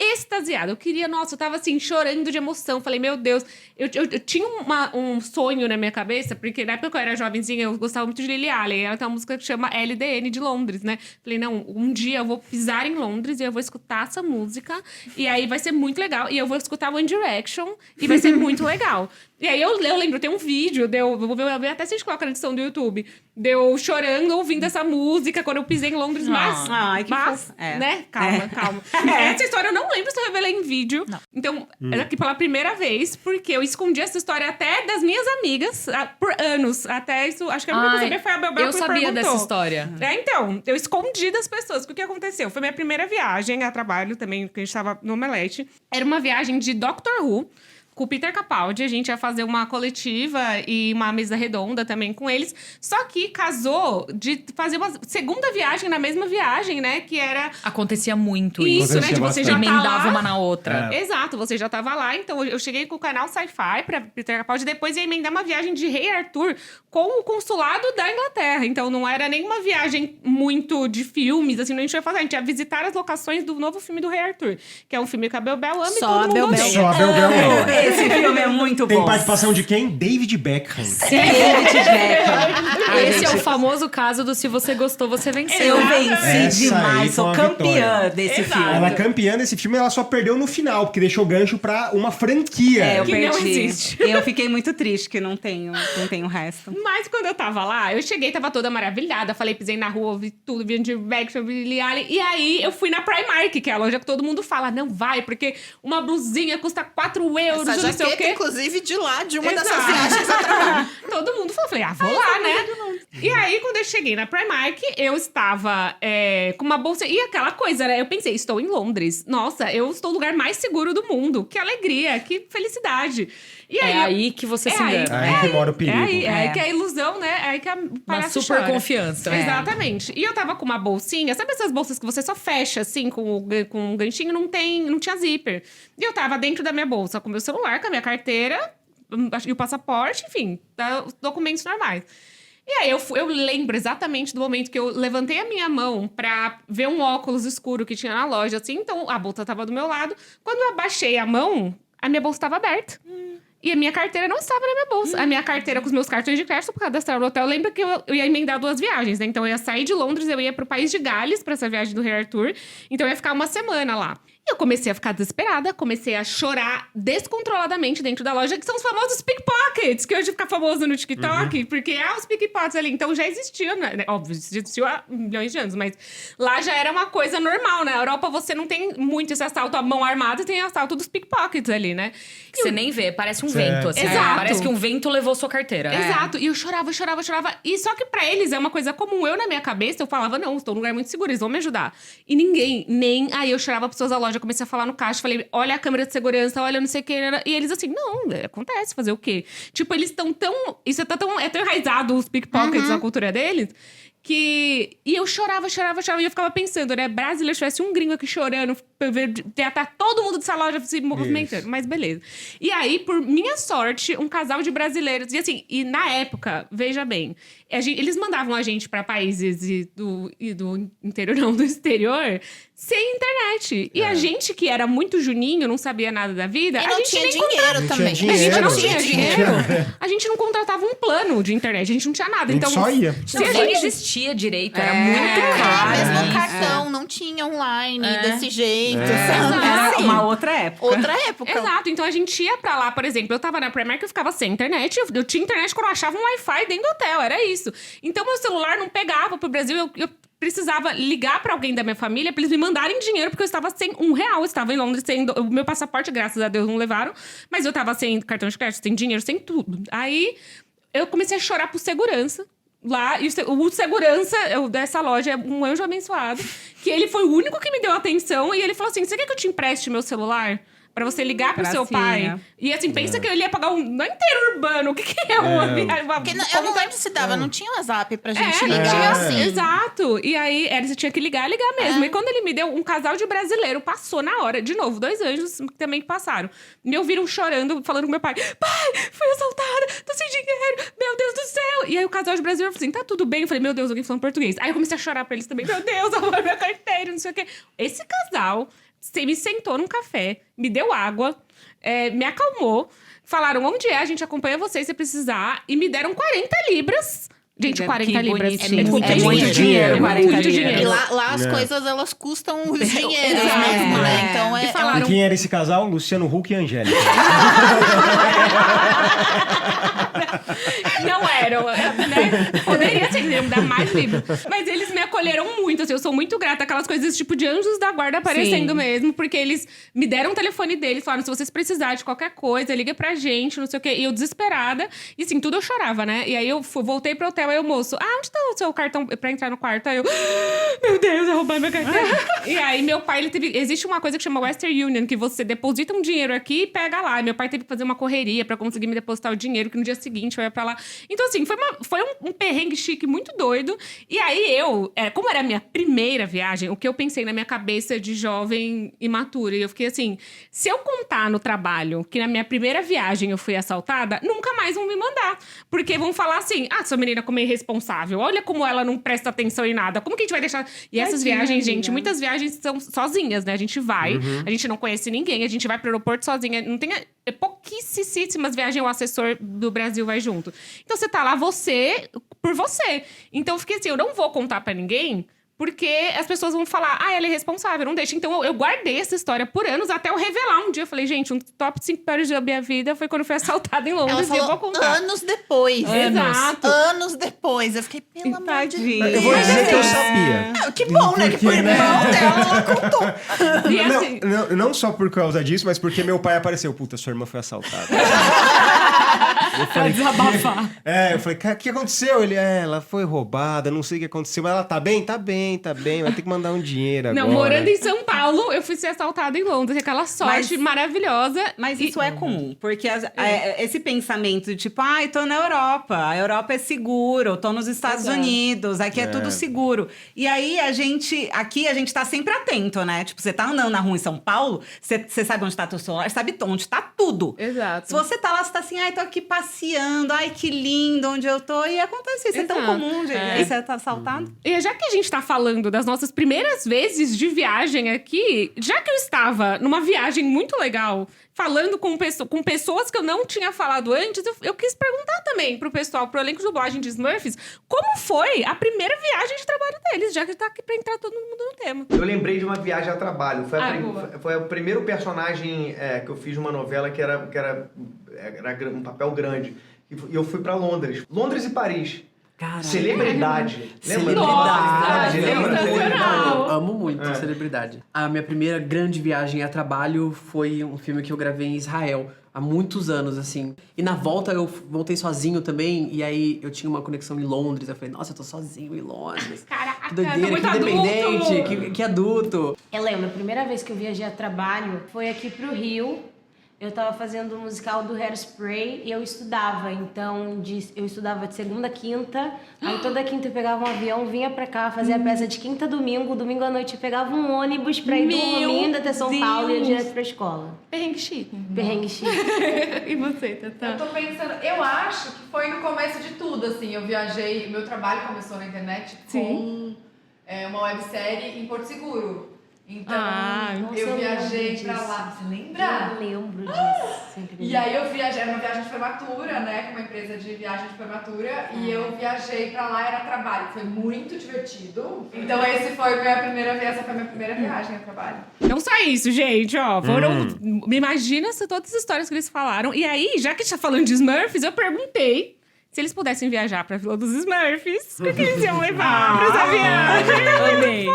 extasiada. Eu queria, nossa, eu tava assim, chorando de emoção. Falei, meu Deus, eu tinha um sonho na minha cabeça, porque na época que eu era jovenzinha, eu gostava muito de Lily Allen. Ela tem uma música que chama LDN de Londres, né? Falei, não, um dia eu vou pisar em Londres e eu vou escutar essa música, e aí vai ser muito legal. E eu vou escutar One Direction, e vai ser muito legal. E aí eu lembro, tem um vídeo, vou ver até se a gente coloca na edição do YouTube, deu chorando ouvindo essa música quando eu pisei em Londres, Ai, que mas fofo. É. né? Calma. Essa história eu não lembro se eu revelei em vídeo. Não. Então, era aqui pela primeira vez, porque eu escondi essa história até das minhas amigas por anos. Até isso, acho que a única que sabia foi a Bebel eu que me sabia perguntou. dessa história. Então, eu escondi das pessoas. O que aconteceu? Foi minha primeira viagem a trabalho também, que a gente tava no Omelete. Era uma viagem de Doctor Who, com o Peter Capaldi, a gente ia fazer uma coletiva e uma mesa redonda também com eles. Só que casou de fazer uma segunda viagem na mesma viagem, né? Que era Acontecia muito isso, isso. né? De você já tá Emendava lá. uma na outra. Exato, você já tava lá. Então, eu cheguei com o canal Sci-Fi pra Peter Capaldi. Depois ia emendar uma viagem de Rei Arthur com o consulado da Inglaterra. Então, não era nenhuma viagem muito de filmes, assim. A gente ia fazer. A gente ia visitar as locações do novo filme do Rei Arthur. Que é um filme que a Bel Bel ama e Só todo a mundo Bel Bel. odeia. Só a Bel Bel não. Esse filme é muito Tem bom. participação de quem? David Beckham. David Beckham. Ai, Esse é o gente, famoso caso do se você gostou, você venceu. eu venci Essa aí demais, foi sou uma campeã vitória. desse Exato. filme. Ela é campeã desse filme, ela só perdeu no final, porque deixou gancho pra uma franquia. É, eu Que não perdi. existe. Eu fiquei muito triste que não tenho o resto. Mas quando eu tava lá, eu cheguei, tava toda maravilhada. Falei, pisei na rua, vi tudo, vi de Beckham, vi Lily Allen. E aí, eu fui na Primark, que é a loja que todo mundo fala. Não vai, porque uma blusinha custa 4 euros, Essa não sei o jaqueta, quê. inclusive, de lá, de uma dessas Exato. viagens a trabalho. Todo mundo falou, falei, vou lá, né? E aí, quando eu cheguei na Primark, eu estava com uma bolsa... E aquela coisa, né? Eu pensei, estou em Londres. Nossa, eu estou no lugar mais seguro do mundo. Que alegria, que felicidade. E aí, É aí que você se aí. engana. Aí que mora o perigo. É aí É. que a ilusão, né? É aí que a Uma palhaça super chora. confiança. Exatamente. E eu tava com uma bolsinha, sabe essas bolsas que você só fecha, assim, com um ganchinho? Não tinha zíper. E eu tava dentro da minha bolsa com meu celular, com a minha carteira, e o passaporte, enfim, os documentos normais. E aí eu lembro exatamente do momento que eu levantei a minha mão pra ver um óculos escuro que tinha na loja, assim. Então, a bolsa tava do meu lado. Quando eu abaixei a mão, a minha bolsa estava aberta. E a minha carteira não estava na minha bolsa. A minha carteira com os meus cartões de crédito por cadastrar no hotel. Eu lembro que eu ia emendar 2 viagens, né? Então, eu ia sair de Londres, eu ia pro país de Gales pra essa viagem do Rei Arthur. Então, eu ia ficar uma semana lá. E eu comecei a ficar desesperada, comecei a chorar descontroladamente dentro da loja, que são os famosos pickpockets, que hoje fica famoso no TikTok, porque os pickpockets ali. Então, já existiam, né? Óbvio, existiu há milhões de anos, mas lá já era uma coisa normal, né? Na Europa, você não tem muito esse assalto à mão armada, tem assalto dos pickpockets ali, né? Que você nem vê, parece um vento, assim. Exato. Parece que um vento levou sua carteira. Exato. E eu chorava. E só que pra eles é uma coisa comum. Eu, na minha cabeça, eu falava, não, estou num lugar muito seguro, eles vão me ajudar. E ninguém, nem... Aí eu chorava pessoas da loja, comecei a falar no caixa, falei, olha a câmera de segurança, olha não sei o que. E eles assim, não, acontece, fazer o quê? Tipo, eles estão tão... Isso é tão enraizado, os pickpockets, na cultura deles... E eu chorava. E eu ficava pensando, né? Brasileiro, se tivesse um gringo aqui chorando, tá todo mundo dessa loja se movimentando. Mas beleza. E aí, por minha sorte, um casal de brasileiros... E assim, na época, veja bem... eles mandavam a gente pra países do interior, não, do exterior... sem internet. E a gente que era muito juninho, não sabia nada da vida... E a não gente tinha nem dinheiro também. A gente não tinha dinheiro. dinheiro. A gente não contratava um plano de internet. A gente não tinha nada. A gente Então, só ia. se Não, a nem gente... existia direito, era muito É, caro. mesmo Isso. cartão, não tinha online desse jeito, Exato. sabe? Era Assim, uma outra época. outra época. Exato, então a gente ia pra lá, por exemplo, eu tava na Primark, eu ficava sem internet, eu tinha internet quando eu achava um Wi-Fi dentro do hotel, era isso. Então meu celular não pegava pro Brasil, eu precisava ligar pra alguém da minha família pra eles me mandarem dinheiro, porque eu estava sem R$1, eu estava em Londres, o meu passaporte, graças a Deus, não levaram, mas eu tava sem cartão de crédito, sem dinheiro, sem tudo. Aí eu comecei a chorar por segurança. Lá, e o segurança dessa loja é um anjo abençoado, que ele foi o único que me deu atenção, e ele falou assim, você quer que eu te empreste meu celular? Pra você ligar pro seu pai. E assim, pensa que eu ia pagar não é interurbano. O que é uma viagem? Porque eu não lembro se dava, não tinha WhatsApp pra gente Não ligar tinha, assim. Exato. E aí, você tinha que ligar mesmo. E quando ele me deu, um casal de brasileiro passou na hora. De novo, 2 anjos também que passaram. Me ouviram chorando, falando com meu pai. Pai, fui assaltada, tô sem dinheiro, meu Deus do céu. E aí o casal de brasileiro falou assim, tá tudo bem? Eu falei, meu Deus, alguém falando português. Aí eu comecei a chorar pra eles também. Meu Deus, roubaram minha carteira, não sei o quê. Esse casal... Você me sentou num café, me deu água, me acalmou. Falaram, onde é? A gente acompanha você se precisar. E me deram 40 libras. Gente, 40 libras. Muito dinheiro, 40 muito dinheiro. E lá as coisas, elas custam os dinheiros mesmo, né? Então E falaram... E quem era esse casal? Luciano Huck e Angélica. Não eram, né? Poderia ser, me dar mais livros. Mas eles me acolheram muito, assim, eu sou muito grata. Aquelas coisas tipo de anjos da guarda aparecendo mesmo. Porque eles me deram o telefone deles, falaram, se vocês precisarem de qualquer coisa, liga pra gente, não sei o quê. E eu desesperada. E assim, tudo eu chorava, né? E aí eu voltei pro hotel, aí o moço, onde tá o seu cartão pra entrar no quarto? Aí eu, meu Deus, eu roubei minha carteira. E aí meu pai, ele teve... Existe uma coisa que chama Western Union, que você deposita um dinheiro aqui e pega lá. E meu pai teve que fazer uma correria pra conseguir me depositar o dinheiro, que no dia seguinte eu ia pra lá. Então, assim, foi um perrengue chique muito doido. E aí como era a minha primeira viagem, o que eu pensei na minha cabeça de jovem imatura? E eu fiquei assim, se eu contar no trabalho que na minha primeira viagem eu fui assaltada, nunca mais vão me mandar. Porque vão falar assim, sua menina como é irresponsável, olha como ela não presta atenção em nada, como que a gente vai deixar... E essas viagens, gente, muitas viagens são sozinhas, né? A gente vai, a gente não conhece ninguém, a gente vai pro aeroporto sozinha, não tem... pouquíssimas viagens o assessor do Brasil vai junto. Então, você tá lá, por você. Então, eu fiquei assim, eu não vou contar pra ninguém... Porque as pessoas vão falar, ela é responsável, não deixa. Então, eu guardei essa história por anos, até eu revelar um dia. Eu falei, gente, um top 5 piores da minha vida foi quando eu fui assaltada em Londres. Ela falou e eu vou contar. anos depois. Exato. Anos depois. Eu fiquei, pelo amor de Deus. Eu vou dizer que eu sabia. Que bom, né? Que pro irmão dela, ela contou. E assim... Não só por causa disso, mas porque meu pai apareceu. Puta, sua irmã foi assaltada. Pra desabafar. Eu falei, cara, o que aconteceu? Ele, ela foi roubada, não sei o que aconteceu. Mas ela tá bem? Tá bem, vai ter que mandar um dinheiro agora. Não, morando em São Paulo, eu fui ser assaltada em Londres. Aquela sorte maravilhosa. Mas isso é comum, porque esse pensamento de tipo, tô na Europa, a Europa é seguro, tô nos Estados Unidos, aqui é tudo seguro. E aí a gente tá sempre atento, né? Tipo, você tá andando na rua em São Paulo, você sabe onde tá teu celular, sabe onde tá tudo. Exato. Se você tá lá, você tá assim, tô aqui passeando, que lindo onde eu tô. E acontece isso, é tão comum, gente. Você tá assaltado. E já que a gente tá falando das nossas primeiras vezes de viagem aqui, já que eu estava numa viagem muito legal, falando com pessoas que eu não tinha falado antes, eu quis perguntar também pro pessoal, pro elenco de dublagem de Smurfs, como foi a primeira viagem de trabalho deles, já que tá aqui pra entrar todo mundo no tema. Eu lembrei de uma viagem a trabalho. Foi o primeiro personagem que eu fiz numa novela que era um papel grande. E eu fui pra Londres. Londres e Paris. Caralho. Celebridade. Lembra? Celebridade. Lembra? Eu amo muito celebridade. A minha primeira grande viagem a trabalho foi um filme que eu gravei em Israel. Há muitos anos, assim. E na volta eu voltei sozinho também. E aí eu tinha uma conexão em Londres. Eu falei, nossa, eu tô sozinho em Londres. Caraca, que doideira, muito que independente, que adulto. Eu lembro, a primeira vez que eu viajei a trabalho foi aqui pro Rio. Eu tava fazendo o musical do Hairspray e eu estudava. Então, eu estudava de segunda a quinta. Aí toda quinta eu pegava um avião, vinha pra cá, fazia a peça de quinta a domingo. Domingo à noite eu pegava um ônibus pra ir dormindo até São Paulo e ia direto pra escola. Perrengue chique. Perrengue chique. E você, Tatá? Eu tô pensando, eu acho que foi no começo de tudo, assim. Eu viajei, meu trabalho começou na internet com uma websérie em Porto Seguro. Então, eu viajei pra lá. Você lembra? Eu lembro disso. E aí eu viajei, era uma viagem de formatura, né? Com uma empresa de viagem de formatura. E eu viajei pra lá, era trabalho. Foi muito divertido. Então essa foi a minha primeira viagem a trabalho. Não só isso, gente, ó. Me imagina todas as histórias que eles falaram. E aí, já que a gente tá falando de Smurfs, eu perguntei se eles pudessem viajar pra Vila dos Smurfs, o que eles iam levar pra essa viagem?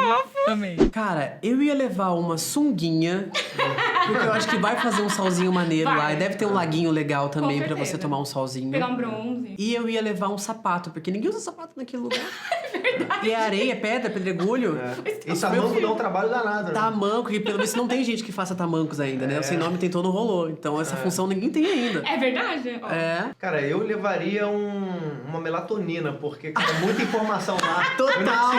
Amei. Cara, eu ia levar uma sunguinha, porque eu acho que vai fazer um solzinho maneiro lá. E deve ter um laguinho legal também pra você tomar um solzinho. Pegar um bronze. E eu ia levar um sapato, porque ninguém usa sapato naquele lugar. E é areia, pedra, pedregulho. E tamanco dá um trabalho danado, né? Tamanco, e pelo menos não tem gente que faça tamancos ainda, né? O Sem Nome tentou no rolô. Então essa função ninguém tem ainda. É verdade? Ó. Cara, eu levaria uma melatonina, porque é muita informação lá. Total.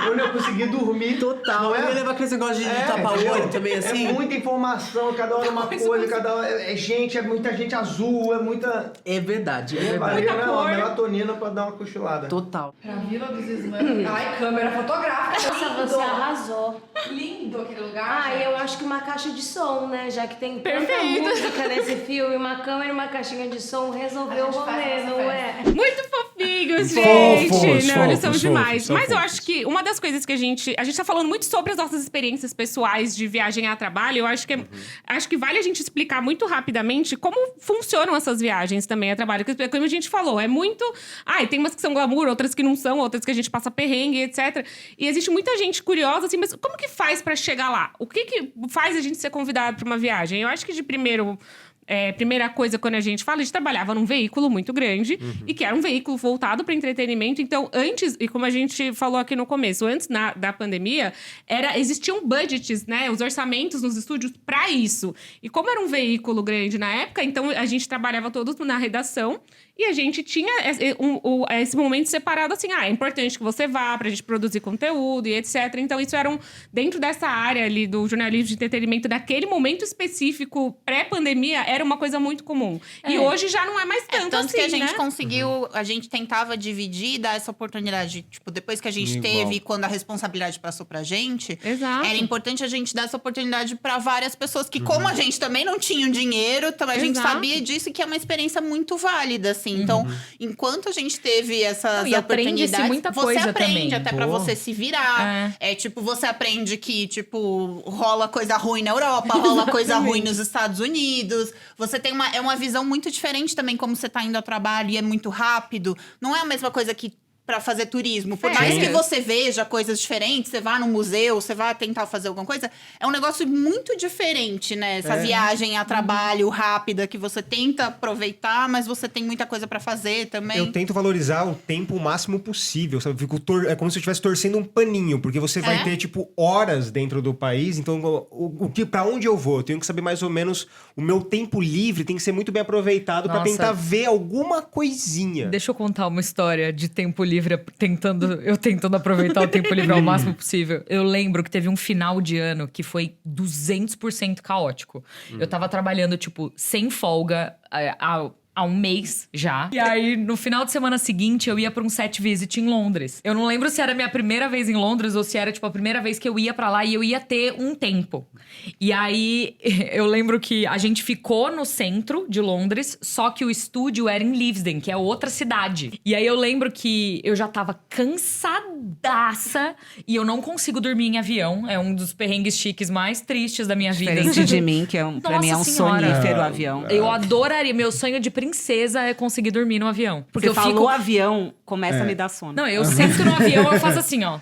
Eu não consegui dormir. Total. Não é? Eu ia levar aquele negócio de tapar o olho também, assim. É muita informação, cada hora uma coisa, cada hora é muita gente azul, é muita... É verdade. Eu levaria uma melatonina pra dar uma cochilada. Total. Pra Vila dos Smurfs. Ai, câmera fotográfica. Nossa, você arrasou. Lindo aquele lugar. Eu acho que uma caixa de som, né? Já que tem tanta Perfeito. música nesse filme, uma câmera e uma caixinha de som resolveu o rolê, não é? Muito fofinhos, gente. Não, eles são Fofos, demais. são Mas eu fofos. acho que uma das coisas que a gente tá falando muito sobre as nossas experiências pessoais de viagem a trabalho. Eu acho que acho que vale a gente explicar muito rapidamente como funcionam essas viagens também a trabalho. Porque, como a gente falou, é muito... tem umas que são glamour, outras que não são, outras que a gente passa perrengue, etc. E existe muita gente curiosa, assim, mas como que faz pra chegar lá? O que faz a gente ser convidado pra uma viagem? Eu acho que de primeira coisa, quando a gente fala, a gente trabalhava num veículo muito grande e que era um veículo voltado para entretenimento. Então, antes, e como a gente falou aqui no começo, antes da pandemia, existiam budgets, né? Os orçamentos nos estúdios para isso. E como era um veículo grande na época, então a gente trabalhava todos na redação e a gente tinha esse momento separado assim, é importante que você vá pra gente produzir conteúdo e etc. Então, isso era dentro dessa área ali do jornalismo de entretenimento, daquele momento específico pré-pandemia, era uma coisa muito comum. E hoje já não é mais tanto assim, que a gente né? conseguiu, a gente tentava dividir, dar essa oportunidade, tipo, depois que a gente teve, quando a responsabilidade passou pra gente, Exato. era importante a gente dar essa oportunidade pra várias pessoas que, como a gente também não tinha dinheiro, a gente Exato. sabia disso e que é uma experiência muito válida, assim. Então, enquanto a gente teve essas E aprende-se oportunidades, muita você coisa aprende também. até pra você se virar. Tipo, você aprende que, tipo, rola coisa ruim na Europa, rola coisa ruim nos Estados Unidos. Você tem uma visão muito diferente também, como você tá indo ao trabalho e é muito rápido. Não é a mesma coisa que pra fazer turismo. Por mais Sim. que você veja coisas diferentes, você vá no museu, você vá tentar fazer alguma coisa, é um negócio muito diferente, né? Essa viagem a trabalho rápida que você tenta aproveitar, mas você tem muita coisa pra fazer também. Eu tento valorizar o tempo o máximo possível, sabe? É como se eu estivesse torcendo um paninho, porque você vai ter, tipo, horas dentro do país, então pra onde eu vou? Eu tenho que saber mais ou menos o meu tempo livre, tem que ser muito bem aproveitado pra Nossa. tentar ver alguma coisinha. Deixa eu contar uma história de tempo livre, eu tentando aproveitar o tempo livre ao máximo possível. Eu lembro que teve um final de ano que foi 200% caótico. Eu tava trabalhando, tipo, sem folga, há um mês já. E aí, no final de semana seguinte, eu ia pra um set visit em Londres. Eu não lembro se era a minha primeira vez em Londres ou se era, tipo, a primeira vez que eu ia pra lá e eu ia ter um tempo. E aí, eu lembro que a gente ficou no centro de Londres, só que o estúdio era em Leavesden, que é outra cidade. E aí, eu lembro que eu já tava cansadaça e eu não consigo dormir em avião. É um dos perrengues chiques mais tristes da minha vida. Diferente de mim, que pra mim é um Nossa senhora. sonífero avião. Eu adoraria. Meu sonho de princesa é conseguir dormir no avião. Porque Você eu falou fico... avião, começa a me dar sono. Não, eu sento no avião, eu faço assim, ó.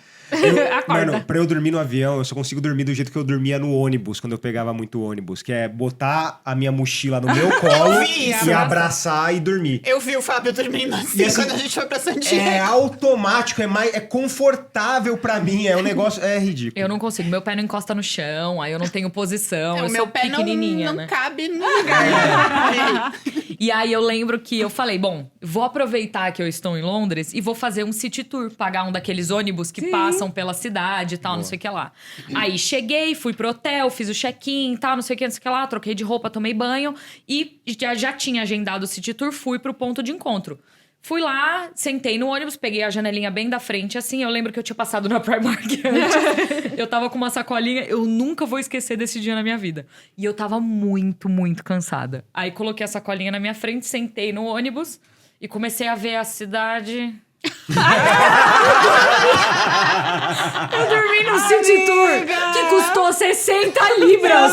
Acorda. Mano, pra eu dormir no avião, eu só consigo dormir do jeito que eu dormia no ônibus, quando eu pegava muito ônibus. Que é botar a minha mochila no meu colo vi e isso. abraçar e dormir. Eu vi o Fábio dormindo assim, E assim, quando a gente foi pra Santiago. É automático, é confortável pra mim, é um negócio, é ridículo. Eu não consigo, meu pé não encosta no chão, aí eu não tenho posição, eu o meu sou pé pequenininha, não né? cabe no lugar. E aí eu lembro que eu falei, bom, vou aproveitar que eu estou em Londres e vou fazer um city tour, pagar um daqueles ônibus que passam pela cidade e tal, não sei o que lá. Aí cheguei, fui pro hotel, fiz o check-in e tal, não sei o que lá, troquei de roupa, tomei banho e já tinha agendado o city tour, fui pro ponto de encontro. Fui lá, sentei no ônibus, peguei a janelinha bem da frente, assim. Eu lembro que eu tinha passado na Primark antes. Eu tava com uma sacolinha, eu nunca vou esquecer desse dia na minha vida. E eu tava muito, muito cansada. Aí coloquei a sacolinha na minha frente, sentei no ônibus e comecei a ver a cidade. Eu dormi no City Tour, que custou 60 libras.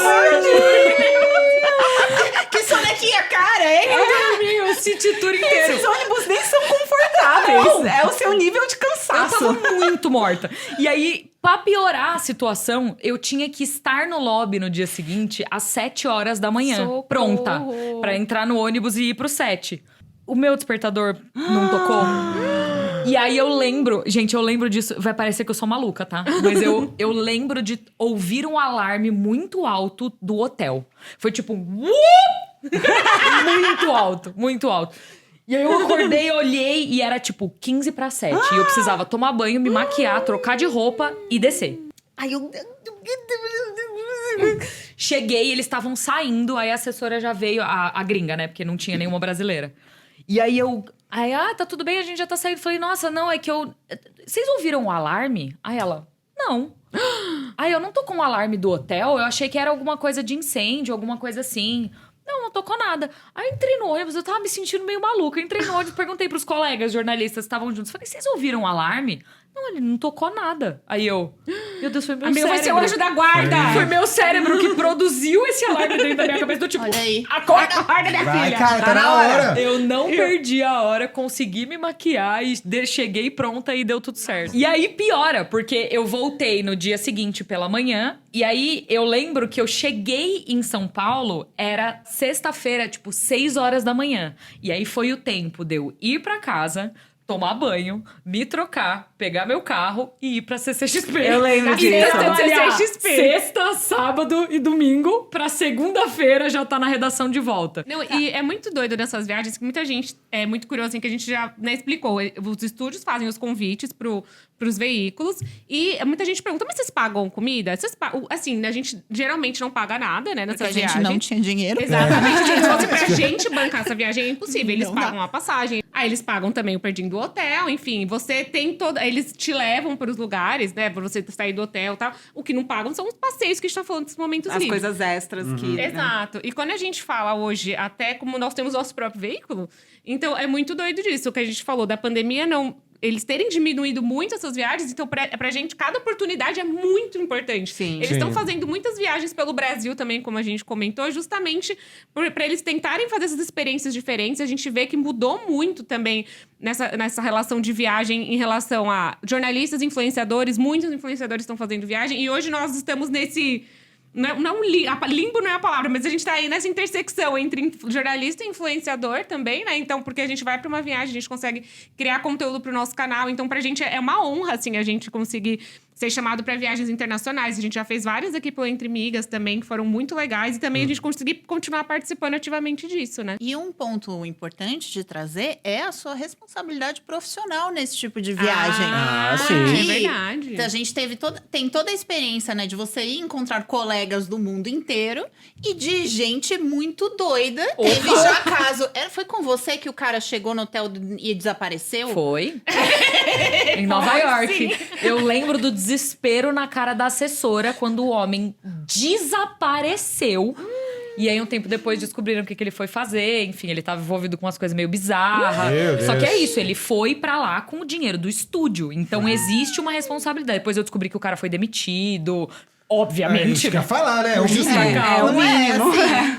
Que sonequinha cara, hein? Eu dormi o City Tour inteiro. Esses ônibus nem são confortáveis. É o seu nível de Eu cansaço. tava muito morta. E aí, pra piorar a situação, eu tinha que estar no lobby no dia seguinte às 7 horas da manhã. Socorro. Pronta. Pra entrar no ônibus e ir pro set. O meu despertador não tocou. E aí eu lembro... Gente, eu lembro disso. Vai parecer que eu sou maluca, tá? Mas eu lembro de ouvir um alarme muito alto do hotel. Foi tipo... Muito alto, muito alto. E aí eu acordei, olhei e era tipo 15 para 7. E eu precisava tomar banho, me maquiar, trocar de roupa e descer. Aí eu... Cheguei, eles estavam saindo, aí a assessora já veio, a gringa, né? Porque não tinha nenhuma brasileira. E aí tá tudo bem, a gente já tá saindo. Falei, nossa, não, é que eu... Vocês ouviram o alarme? Aí ela, não. Aí eu não tô com o alarme do hotel, eu achei que era alguma coisa de incêndio, alguma coisa assim. Não tocou nada. Aí eu entrei no ônibus, eu tava me sentindo meio maluca. Eu entrei no ônibus, perguntei pros colegas jornalistas que estavam juntos. Falei, vocês ouviram o alarme? Não, ele não tocou nada. Aí eu... Meu Deus, foi meu Amigo, cérebro. vai ser o anjo da guarda. Foi meu cérebro que produziu esse alarme dentro da minha cabeça. Do tipo, Olha aí. acorda, minha Vai, filha. cara, tá na hora. Eu não perdi a hora, consegui me maquiar e cheguei pronta e deu tudo certo. E aí piora, porque eu voltei no dia seguinte pela manhã. E aí eu lembro que eu cheguei em São Paulo, era sexta-feira, tipo 6 horas da manhã. E aí foi o tempo de eu ir pra casa, tomar banho, me trocar, pegar meu carro e ir pra CCXP. Eu lembro E disso. trabalhar sexta, sábado e domingo, pra segunda-feira já tá na redação de volta. Não, e é muito doido nessas viagens que muita gente é muito curiosa, assim, que a gente já explicou. Os estúdios fazem os convites pros veículos e muita gente pergunta, mas vocês pagam comida? Assim, a gente geralmente não paga nada, né, Porque nessas a gente viagens. não tinha dinheiro. Exatamente, gente. Se fosse pra gente bancar essa viagem, é impossível. Eles Não dá. pagam a passagem. Aí eles pagam também o perdinho do hotel, enfim. Você tem todo... Eles te levam pros lugares, né? Pra você sair do hotel e tal. O que não pagam são os passeios que a gente tá falando desses momentos As livres. coisas extras que... né? Exato. E quando a gente fala hoje, até como nós temos nosso próprio veículo, então é muito doido disso. O que a gente falou da pandemia eles terem diminuído muito essas viagens, então pra gente, cada oportunidade é muito importante. Sim. Eles estão fazendo muitas viagens pelo Brasil também, como a gente comentou, justamente pra eles tentarem fazer essas experiências diferentes. A gente vê que mudou muito também nessa relação de viagem em relação a jornalistas, influenciadores. Muitos influenciadores estão fazendo viagem. E hoje nós estamos nesse... limbo não é a palavra, mas a gente tá aí nessa intersecção entre jornalista e influenciador também, né? Então, porque a gente vai pra uma viagem, a gente consegue criar conteúdo pro nosso canal. Então, pra gente é uma honra, assim, a gente conseguir ser chamado para viagens internacionais. A gente já fez várias aqui pelo Entre Migas também, que foram muito legais. E também a gente conseguir continuar participando ativamente disso, né? E um ponto importante de trazer é a sua responsabilidade profissional nesse tipo de viagem. Sim. É verdade. A gente tem toda a experiência, né? De você ir encontrar colegas do mundo inteiro e de gente muito doida. Teve já caso... Foi com você que o cara chegou no hotel e desapareceu? Foi. Em Nova York. Sim. Eu lembro do desespero na cara da assessora quando o homem desapareceu. E aí, um tempo depois, descobriram o que ele foi fazer. Enfim, ele tava envolvido com umas coisas meio bizarras. Só que é isso, ele foi pra lá com o dinheiro do estúdio. Então, existe uma responsabilidade. Depois eu descobri que o cara foi demitido. Obviamente. Isso que eu ia falar, né? o mínimo.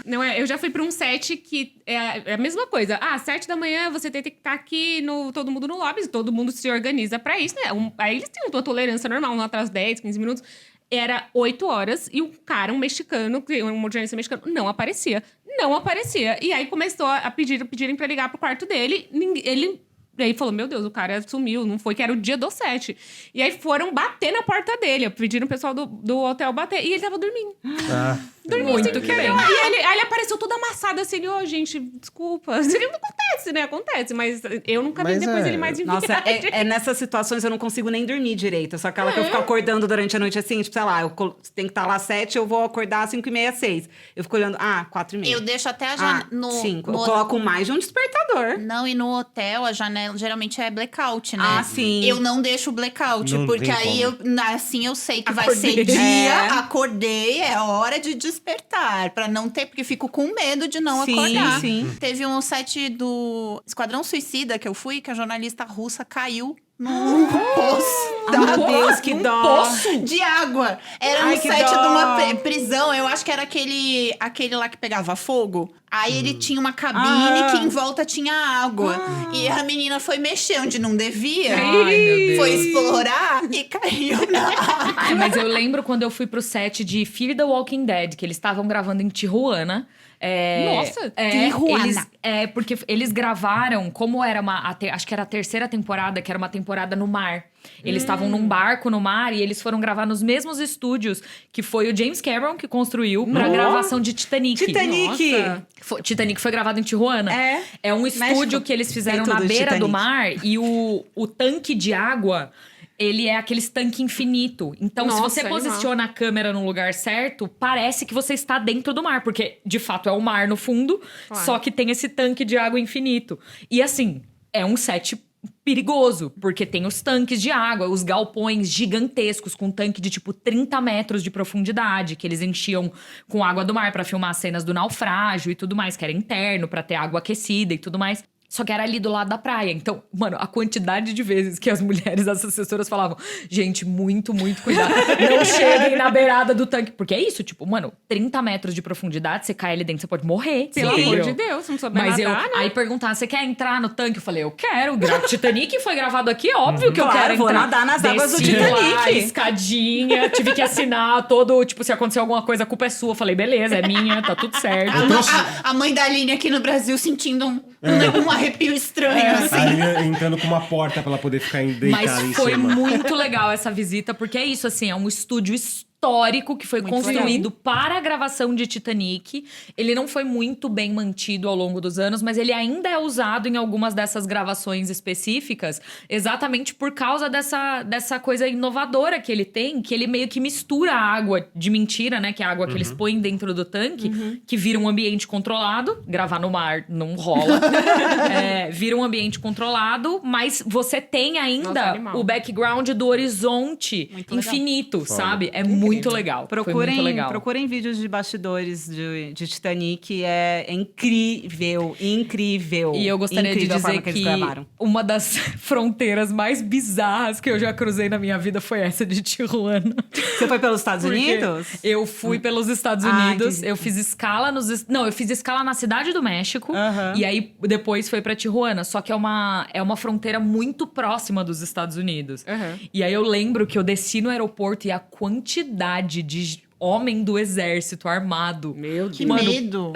Não é, eu já fui pra um set que é a mesma coisa. 7 da manhã você tem que estar aqui, todo mundo no lobby. Todo mundo se organiza pra isso, né? Aí eles têm uma tolerância normal, um atrás 10, 15 minutos. Era 8 horas e o cara, um mexicano, um jornalista mexicano, não aparecia. E aí começou a pedirem pra ligar pro quarto dele. E aí falou, meu Deus, o cara sumiu, não foi, que era o dia do set. E aí foram bater na porta dele, pediram o pessoal do hotel bater, e ele tava dormindo. Dormindo, muito que bem. Aí ele apareceu todo amassado assim, gente, desculpa. Acontece, né? Acontece, mas eu nunca vi depois ele mais em Nossa, nessas situações eu não consigo nem dormir direito. Só aquela que eu fico acordando durante a noite assim, tipo, sei lá, eu tenho que estar lá às 7, eu vou acordar às 5h30, 6. Eu fico olhando, 4h30. Eu deixo até a janela... 5. Eu coloco mais de um despertador. Não, e no hotel a janela geralmente é blackout, né? Sim. Eu não deixo blackout, Não porque aí eu sei que vai ser dia, acordei, é hora de despertar. Pra não ter, porque fico com medo de não acordar. Sim. Teve um set do Esquadrão Suicida que eu fui, que a jornalista russa caiu num poço. Meu Deus, que dó. Poço de água. Era no set de uma prisão. Eu acho que era aquele lá que pegava fogo. Aí ele tinha uma cabine que em volta tinha água. E a menina foi mexer onde não devia. Ai, meu Deus. Foi explorar e caiu na água. Mas eu lembro quando eu fui pro set de Fear the Walking Dead, que eles estavam gravando em Tijuana. Nossa, Tijuana. Porque eles gravaram, como era acho que era a terceira temporada, que era uma temporada no mar. Eles estavam num barco no mar e eles foram gravar nos mesmos estúdios que foi o James Cameron que construiu pra gravação de Titanic. Titanic foi gravado em Tijuana. É um estúdio que eles fizeram na beira do mar e o tanque de água... Ele é aquele tanque infinito. Então, se você posiciona a câmera no lugar certo, parece que você está dentro do mar. Porque, de fato, é o mar no fundo, só que tem esse tanque de água infinito. E, assim, é um set perigoso. Porque tem os tanques de água, os galpões gigantescos com tanque de, 30 metros de profundidade. Que eles enchiam com água do mar para filmar as cenas do naufrágio e tudo mais. Que era interno, para ter água aquecida e tudo mais. Só que era ali do lado da praia. Então, mano, a quantidade de vezes que as mulheres, as assessoras falavam... Gente, muito, muito cuidado. Não cheguem na beirada do tanque. Porque é isso, 30 metros de profundidade, você cai ali dentro, você pode morrer. Pelo amor de Deus, não souber nadar, né? Aí perguntavam, você quer entrar no tanque? Eu falei, eu quero. O Titanic foi gravado aqui, óbvio que eu quero entrar. Vou nadar nas águas do Titanic. Lá, escadinha, tive que assinar todo... se acontecer alguma coisa, a culpa é sua. Eu falei, beleza, é minha, tá tudo certo. A mãe da Aline aqui no Brasil sentindo um arrepio estranho, assim. Aí entrando com uma porta pra ela poder ficar deitada em cima. Mas foi muito legal essa visita, porque é isso, assim, é um estúdio histórico que foi construído para a gravação de Titanic. Ele não foi muito bem mantido ao longo dos anos, mas ele ainda é usado em algumas dessas gravações específicas, exatamente por causa dessa coisa inovadora que ele tem, que ele meio que mistura a água de mentira, né? Que é a água que eles põem dentro do tanque, que vira um ambiente controlado. Gravar no mar não rola. Vira um ambiente controlado, mas você tem ainda o background do horizonte infinito, sabe? É muito muito legal. Foi muito legal. Procurem vídeos de bastidores de Titanic. É incrível, incrível. E eu gostaria de dizer que uma das fronteiras mais bizarras que eu já cruzei na minha vida foi essa de Tijuana. Você foi pelos Estados Unidos? Eu fui pelos Estados Unidos. Eu fiz escala eu fiz escala na Cidade do México. E aí, depois foi pra Tijuana. Só que é uma fronteira muito próxima dos Estados Unidos. E aí, eu lembro que eu desci no aeroporto e a quantidade de homem do exército armado. Meu Deus. Que medo.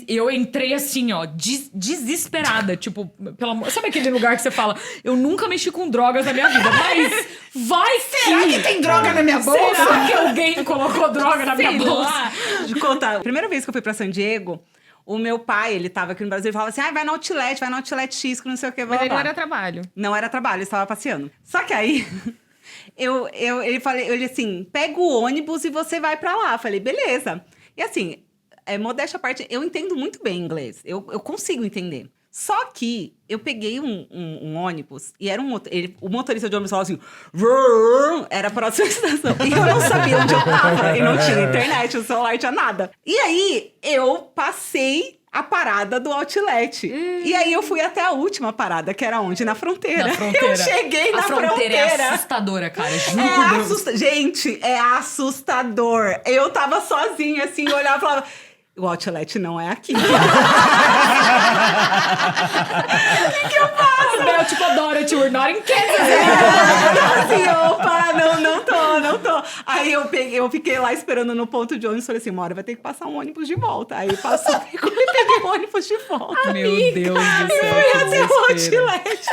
Eu entrei assim, ó, desesperada. Tipo, sabe aquele lugar que você fala, eu nunca mexi com drogas na minha vida, mas vai Será que tem droga na minha bolsa? Será que alguém colocou droga na minha bolsa? De contar. A primeira vez que eu fui pra San Diego, o meu pai, ele tava aqui no Brasil e falava assim, vai no Outlet X, que não sei o que. Mas aí não era trabalho. Não era trabalho, ele estava passeando. Só que aí... ele assim, pega o ônibus e você vai pra lá. Falei, beleza. E assim, modéstia à parte, eu entendo muito bem inglês. Eu consigo entender. Só que eu peguei um ônibus e era o motorista de ônibus falava assim, era a próxima estação. E eu não sabia onde eu tava. E não tinha internet, o celular tinha nada. E aí, eu passei a parada do Outlet. E aí eu fui até a última parada, que era onde? Na fronteira. Eu cheguei na fronteira. A fronteira é assustadora, cara. Juro por Deus. Gente, é assustador. Eu tava sozinha, assim, eu olhava e falava... O Outlet não é aqui. O que eu faço? Eu tipo, Dorothy, we're not in Kansas. Assim, opa, não tô. Aí eu fiquei lá esperando no ponto de ônibus. Falei assim, uma hora vai ter que passar um ônibus de volta. Aí passou, e peguei o ônibus de volta. Meu Deus do céu. E fui até o Outlet.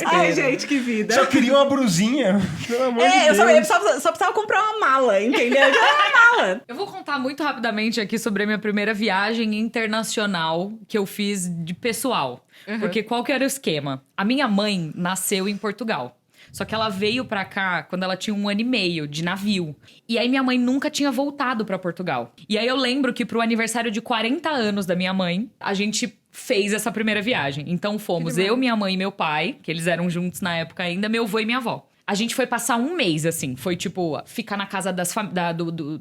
Ai, gente, que vida. Só queria uma brusinha. Pelo amor de Deus. Eu só precisava comprar uma mala, entendeu? Uma mala. Eu vou contar muito rapidamente aqui sobre a minha primeira viagem internacional que eu fiz de pessoal. Porque qual que era o esquema? A minha mãe nasceu em Portugal. Só que ela veio pra cá quando ela tinha 1 ano e meio, de navio. E aí minha mãe nunca tinha voltado pra Portugal. E aí eu lembro que pro aniversário de 40 anos da minha mãe, a gente fez essa primeira viagem. Então fomos eu, minha mãe e meu pai, que eles eram juntos na época ainda, meu avô e minha avó. A gente foi passar 1 mês, assim. Foi, tipo, ficar na casa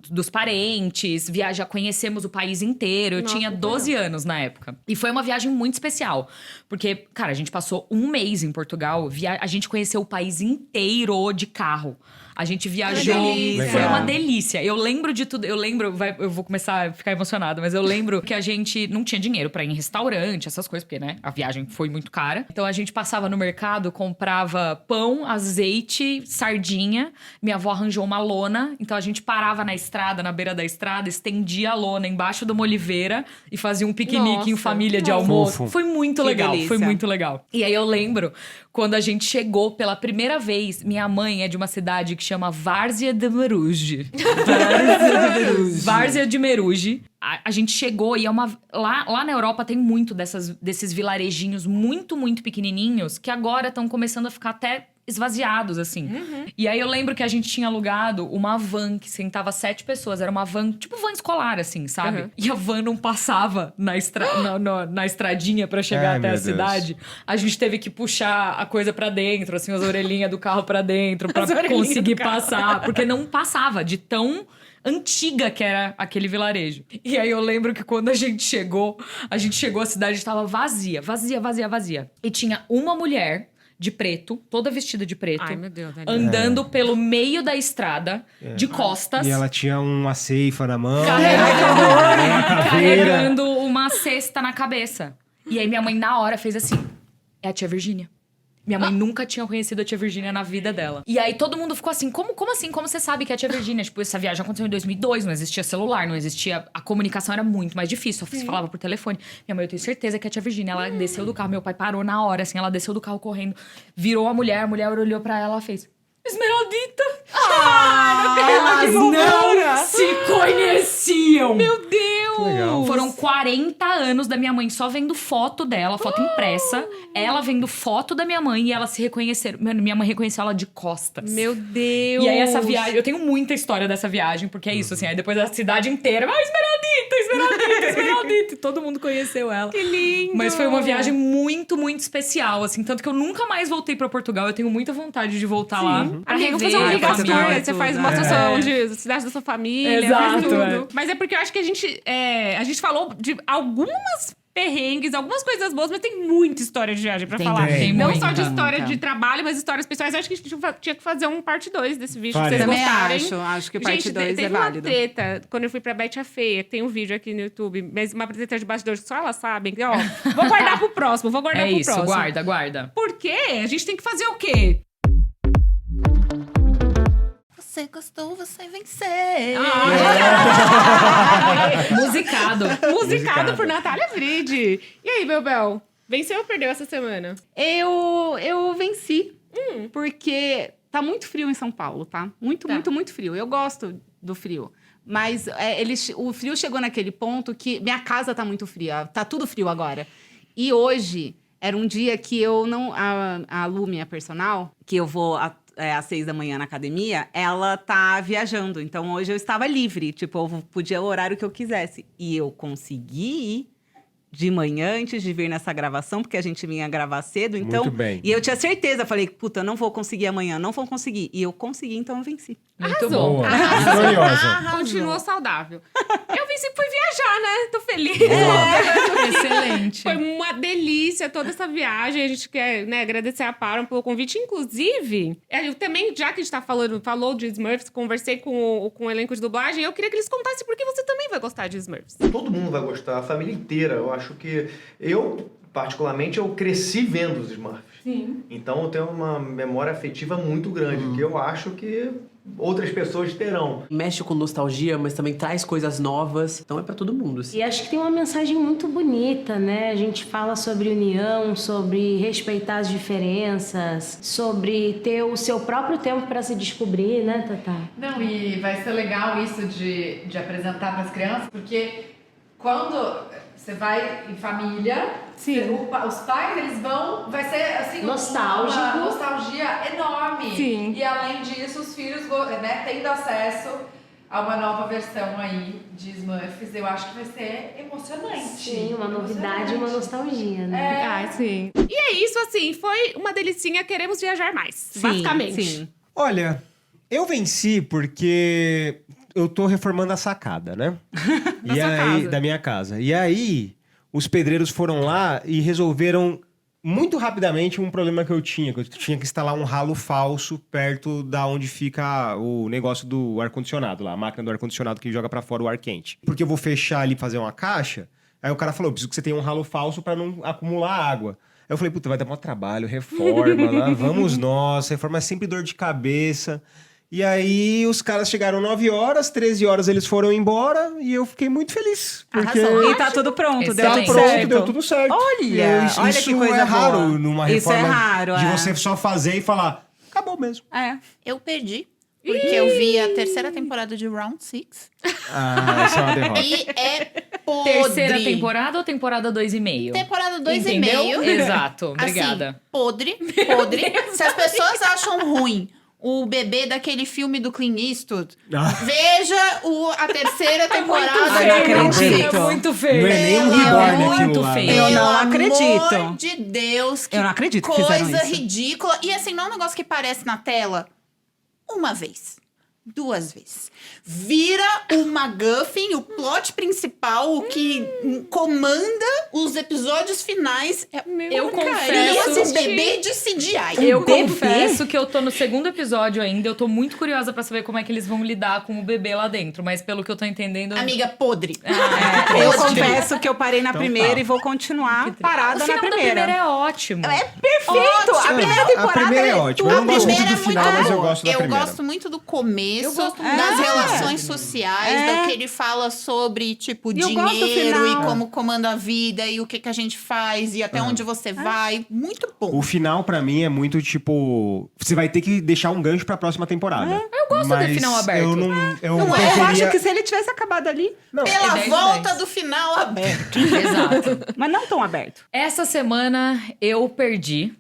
dos parentes, viajar, conhecemos o país inteiro. Eu tinha 12 anos na época. E foi uma viagem muito especial. Porque, cara, a gente passou 1 mês em Portugal. A gente conheceu o país inteiro de carro. A gente viajou, foi uma delícia. Eu lembro de tudo, eu vou começar a ficar emocionada, mas eu lembro que a gente não tinha dinheiro pra ir em restaurante, essas coisas, porque, né, a viagem foi muito cara. Então a gente passava no mercado, comprava pão, azeite, sardinha. Minha avó arranjou uma lona, então a gente parava na estrada, na beira da estrada, estendia a lona embaixo de uma oliveira e fazia um piquenique em família de almoço. Fofo. Foi muito legal, delícia. foi muito legal. E aí eu lembro, quando a gente chegou pela primeira vez, minha mãe é de uma cidade que chama Várzea de Meruge. Várzea de Meruge. A gente chegou e lá na Europa tem muito desses vilarejinhos muito, muito pequenininhos que agora estão começando a ficar até esvaziados, assim. E aí eu lembro que a gente tinha alugado uma van que sentava 7 pessoas. Era uma van, tipo van escolar, assim, sabe? E a van não passava na estradinha pra chegar até a cidade. A gente teve que puxar a coisa pra dentro, assim, as orelhinhas do carro pra dentro, pra conseguir passar. Porque não passava de tão antiga que era aquele vilarejo. E aí eu lembro que quando a gente chegou, a cidade estava vazia. E tinha uma mulher de preto, toda vestida de preto. Ai, meu Deus, andando pelo meio da estrada, de costas. E ela tinha uma ceifa na mão. Carregando uma cesta na cabeça. E aí minha mãe, na hora, fez assim. É a tia Virgínia. Minha mãe nunca tinha conhecido a tia Virgínia na vida dela. E aí todo mundo ficou assim, como assim? Como você sabe que é a tia Virgínia? Tipo, essa viagem aconteceu em 2002, não existia celular, não existia... A comunicação era muito mais difícil, você falava por telefone. Minha mãe, eu tenho certeza que é a tia Virgínia. Ela desceu do carro, meu pai parou na hora, assim, ela desceu do carro correndo, virou a mulher olhou pra ela e fez... Esmeraldita! Elas não se conheciam! Meu Deus! legal. Foram 40 anos da minha mãe só vendo foto dela, foto impressa. Ela vendo foto da minha mãe e ela se reconheceram. Minha mãe reconheceu ela de costas. Meu Deus! E aí essa viagem, eu tenho muita história dessa viagem, porque é isso, assim, aí depois a cidade inteira, Esmeraldita, e todo mundo conheceu ela. Que lindo! Mas foi uma viagem muito, muito especial, assim, tanto que eu nunca mais voltei pra Portugal, eu tenho muita vontade de voltar lá. Pra Amigo, rever fazer um a ligação, família. você faz uma associação de cidade da sua família, faz Exato, tudo. Mas é porque eu acho que a gente falou de algumas perrengues, algumas coisas boas, mas tem muita história de viagem pra falar. tem Não muita, só de história muita. de trabalho, mas histórias pessoais. Eu acho que a gente tinha que fazer um parte 2 desse vídeo, Faria. se vocês Também gostarem. acho que parte Gente, 2 teve é válido. uma treta quando eu fui pra Betty a Feia, que tem um vídeo aqui no YouTube, mas uma treta de bastidores que só elas sabem. Ó, vou guardar pro próximo, vou guardar É pro isso, próximo. guarda. Porque a gente tem que fazer o quê? Você gostou, você venceu. Musicado. Musicado por Natália Vride. E aí, Bel? Venceu ou perdeu essa semana? Eu venci. Porque tá muito frio em São Paulo, tá? Muito frio. Eu gosto do frio. Mas o frio chegou naquele ponto que minha casa tá muito fria. Tá tudo frio agora. E hoje era um dia que eu não... A Lu, minha personal, que eu vou às 6 da manhã na academia, ela tá viajando. Então hoje eu estava livre. Tipo, eu podia o horário que eu quisesse. E eu consegui ir de manhã, antes de vir nessa gravação, porque a gente vinha gravar cedo, então... Muito bem. E eu tinha certeza, falei, puta, eu não vou conseguir amanhã, não vou conseguir. E eu consegui, então eu venci. Muito bom. Boa. Gloriosa. Continuou saudável. Eu venci fui viajar, né? Tô feliz. Excelente. Foi uma delícia toda essa viagem. A gente quer, né, agradecer a Param pelo convite. Inclusive, eu também, já que a gente tá falou de Smurfs, conversei com o elenco de dublagem, eu queria que eles contassem porque você também vai gostar de Smurfs. Todo mundo vai gostar, a família inteira. Eu acho que particularmente, eu cresci vendo os Smurfs. Sim. Então eu tenho uma memória afetiva muito grande, que eu acho que outras pessoas terão. Mexe com nostalgia, mas também traz coisas novas. Então é pra todo mundo, assim. E acho que tem uma mensagem muito bonita, né? A gente fala sobre união, sobre respeitar as diferenças, sobre ter o seu próprio tempo para se descobrir, né, Tatá? Não, e vai ser legal isso de apresentar para as crianças, porque quando você vai em família, os pais, eles vão... Vai ser, assim, Nostálgico. uma nostalgia enorme. Sim. E, além disso, os filhos, né, tendo acesso a uma nova versão aí de Smurfs, eu acho que vai ser emocionante. Sim, uma novidade e uma nostalgia, né? É. Ai, sim. E é isso, assim, foi uma delicinha. Queremos viajar mais, basicamente. Sim. Olha, eu venci porque eu tô reformando a sacada, né? Da sua casa. Da minha casa. E aí, os pedreiros foram lá e resolveram muito rapidamente um problema que eu tinha que instalar um ralo falso perto da onde fica o negócio do ar-condicionado lá, a máquina do ar-condicionado que joga pra fora o ar quente. Porque eu vou fechar ali e fazer uma caixa, aí o cara falou, preciso que você tenha um ralo falso pra não acumular água. Aí eu falei, puta, vai dar maior trabalho, reforma, lá vamos nós, reforma é sempre dor de cabeça. E aí os caras chegaram 9 horas, 13 horas eles foram embora e eu fiquei muito feliz. Porque Arrasou. E tá tudo pronto, deu Excelente. tudo pronto, certo. deu tudo certo. Olha, Isso olha que coisa é raro boa. numa Isso reforma é raro, de é. você só fazer e falar, acabou mesmo. É. Eu perdi, porque eu vi a terceira temporada de Round 6. Ah, essa é uma derrota. E é podre. Terceira temporada ou temporada 2,5? Temporada Entendeu? 2,5. Exato, obrigada. Assim, podre. Se as pessoas acham ruim o bebê daquele filme do Clint Eastwood, veja a terceira temporada. feio. Não acredito. É muito feio. Não é nem um Pelo reborn amor aquilo do lá. feio. né? Eu não Pelo acredito. amor de Deus, que Eu não acredito que fizeram coisa isso. ridícula. E assim, não é um negócio que aparece na tela uma vez, 2 vezes. Vira o MacGuffin, o plot principal, o que comanda os episódios finais. Eu Criança, confesso... um bebê de CGI. Eu bebê? confesso que eu tô no segundo episódio ainda. Eu tô muito curiosa pra saber como é que eles vão lidar com o bebê lá dentro. Mas pelo que eu tô entendendo... Amiga, podre. Eu Podre. confesso que eu parei na Então primeira tá. e vou continuar o parada na final da primeira. primeira é ótimo. É perfeito! A primeira temporada A primeira é ótima. Eu A não gosto muito primeira do é final, muito mas eu boa. gosto da primeira. Eu gosto muito do começo, gosto muito. das É. relações sociais, do que ele fala sobre, tipo, E eu gosto do dinheiro final. e como comanda a vida e o que a gente faz e até onde você vai. Muito bom. O final, pra mim, é muito tipo... Você vai ter que deixar um gancho pra próxima temporada. Eu gosto de final aberto. Eu não... Não, eu acho que se ele tivesse acabado ali... Pela 10 de volta 10. do final aberto. Exato. Mas não tão aberto. Essa semana eu perdi.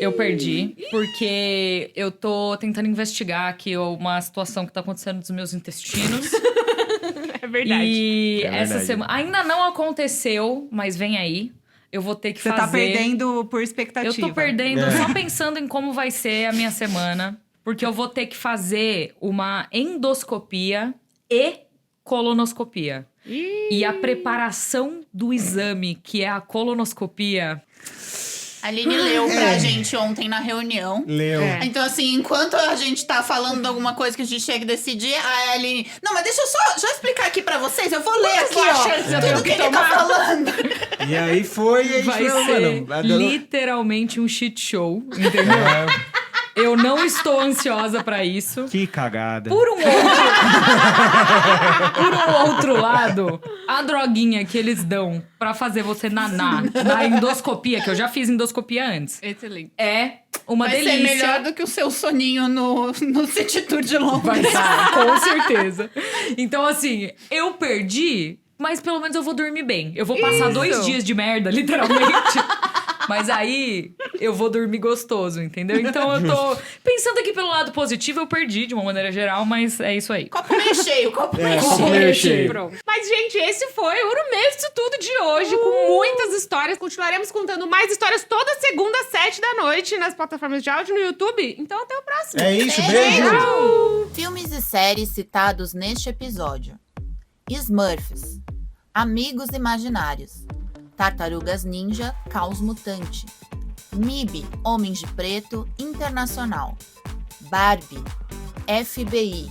Eu perdi porque eu tô tentando investigar aqui uma situação que tá acontecendo nos meus intestinos. É verdade. E É essa verdade. semana ainda não aconteceu, mas vem aí. Eu vou ter que Você fazer. tá perdendo por expectativa. Eu tô perdendo só pensando em como vai ser a minha semana, porque eu vou ter que fazer uma endoscopia e colonoscopia. E a preparação do exame, que é a colonoscopia. A Aline leu pra gente ontem na reunião. Leu. Então, assim, enquanto a gente tá falando de alguma coisa que a gente tinha que decidir, a Aline... Não, mas deixa eu só explicar aqui pra vocês. Eu vou ler aqui, ó, tudo que ele tá falando. E aí foi... E aí Vai foi, ser mano, literalmente um shit show, entendeu? Eu não estou ansiosa pra isso. Que cagada. Por um outro lado, a droguinha que eles dão pra fazer você nanar na endoscopia, que eu já fiz endoscopia antes, Excelente. é uma Vai delícia. ser melhor do que o seu soninho no City Tour de Londres. Vai dar, com certeza. Então, assim, eu perdi, mas pelo menos eu vou dormir bem. Eu vou passar 2 dias de merda, literalmente. Mas aí eu vou dormir gostoso, entendeu? Então eu tô pensando aqui pelo lado positivo, eu perdi de uma maneira geral, mas é isso aí. Copo meio cheio, copo meio copo cheio. meio cheio. Pronto. Mas, gente, esse foi o Urumês Isso Tudo de hoje, com muitas histórias. Continuaremos contando mais histórias toda segunda, às 7 da noite, nas plataformas de áudio no YouTube. Então, até o próximo. É isso, beijo! Filmes e séries citados neste episódio: Smurfs, Amigos Imaginários, Tartarugas Ninja, Caos Mutante, MIB, Homens de Preto, Internacional, Barbie, FBI,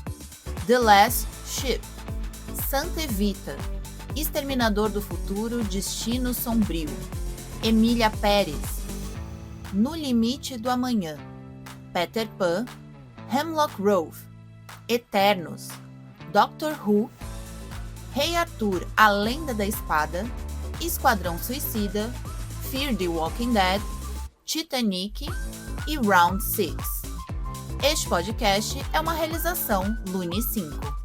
The Last Ship, Santa Evita, Exterminador do Futuro, Destino Sombrio, Emília Pérez, No Limite do Amanhã, Peter Pan, Hemlock Grove, Eternos, Doctor Who, Rei Arthur, A Lenda da Espada, Esquadrão Suicida, Fear the Walking Dead, Titanic e Round 6. Este podcast é uma realização Lune 5.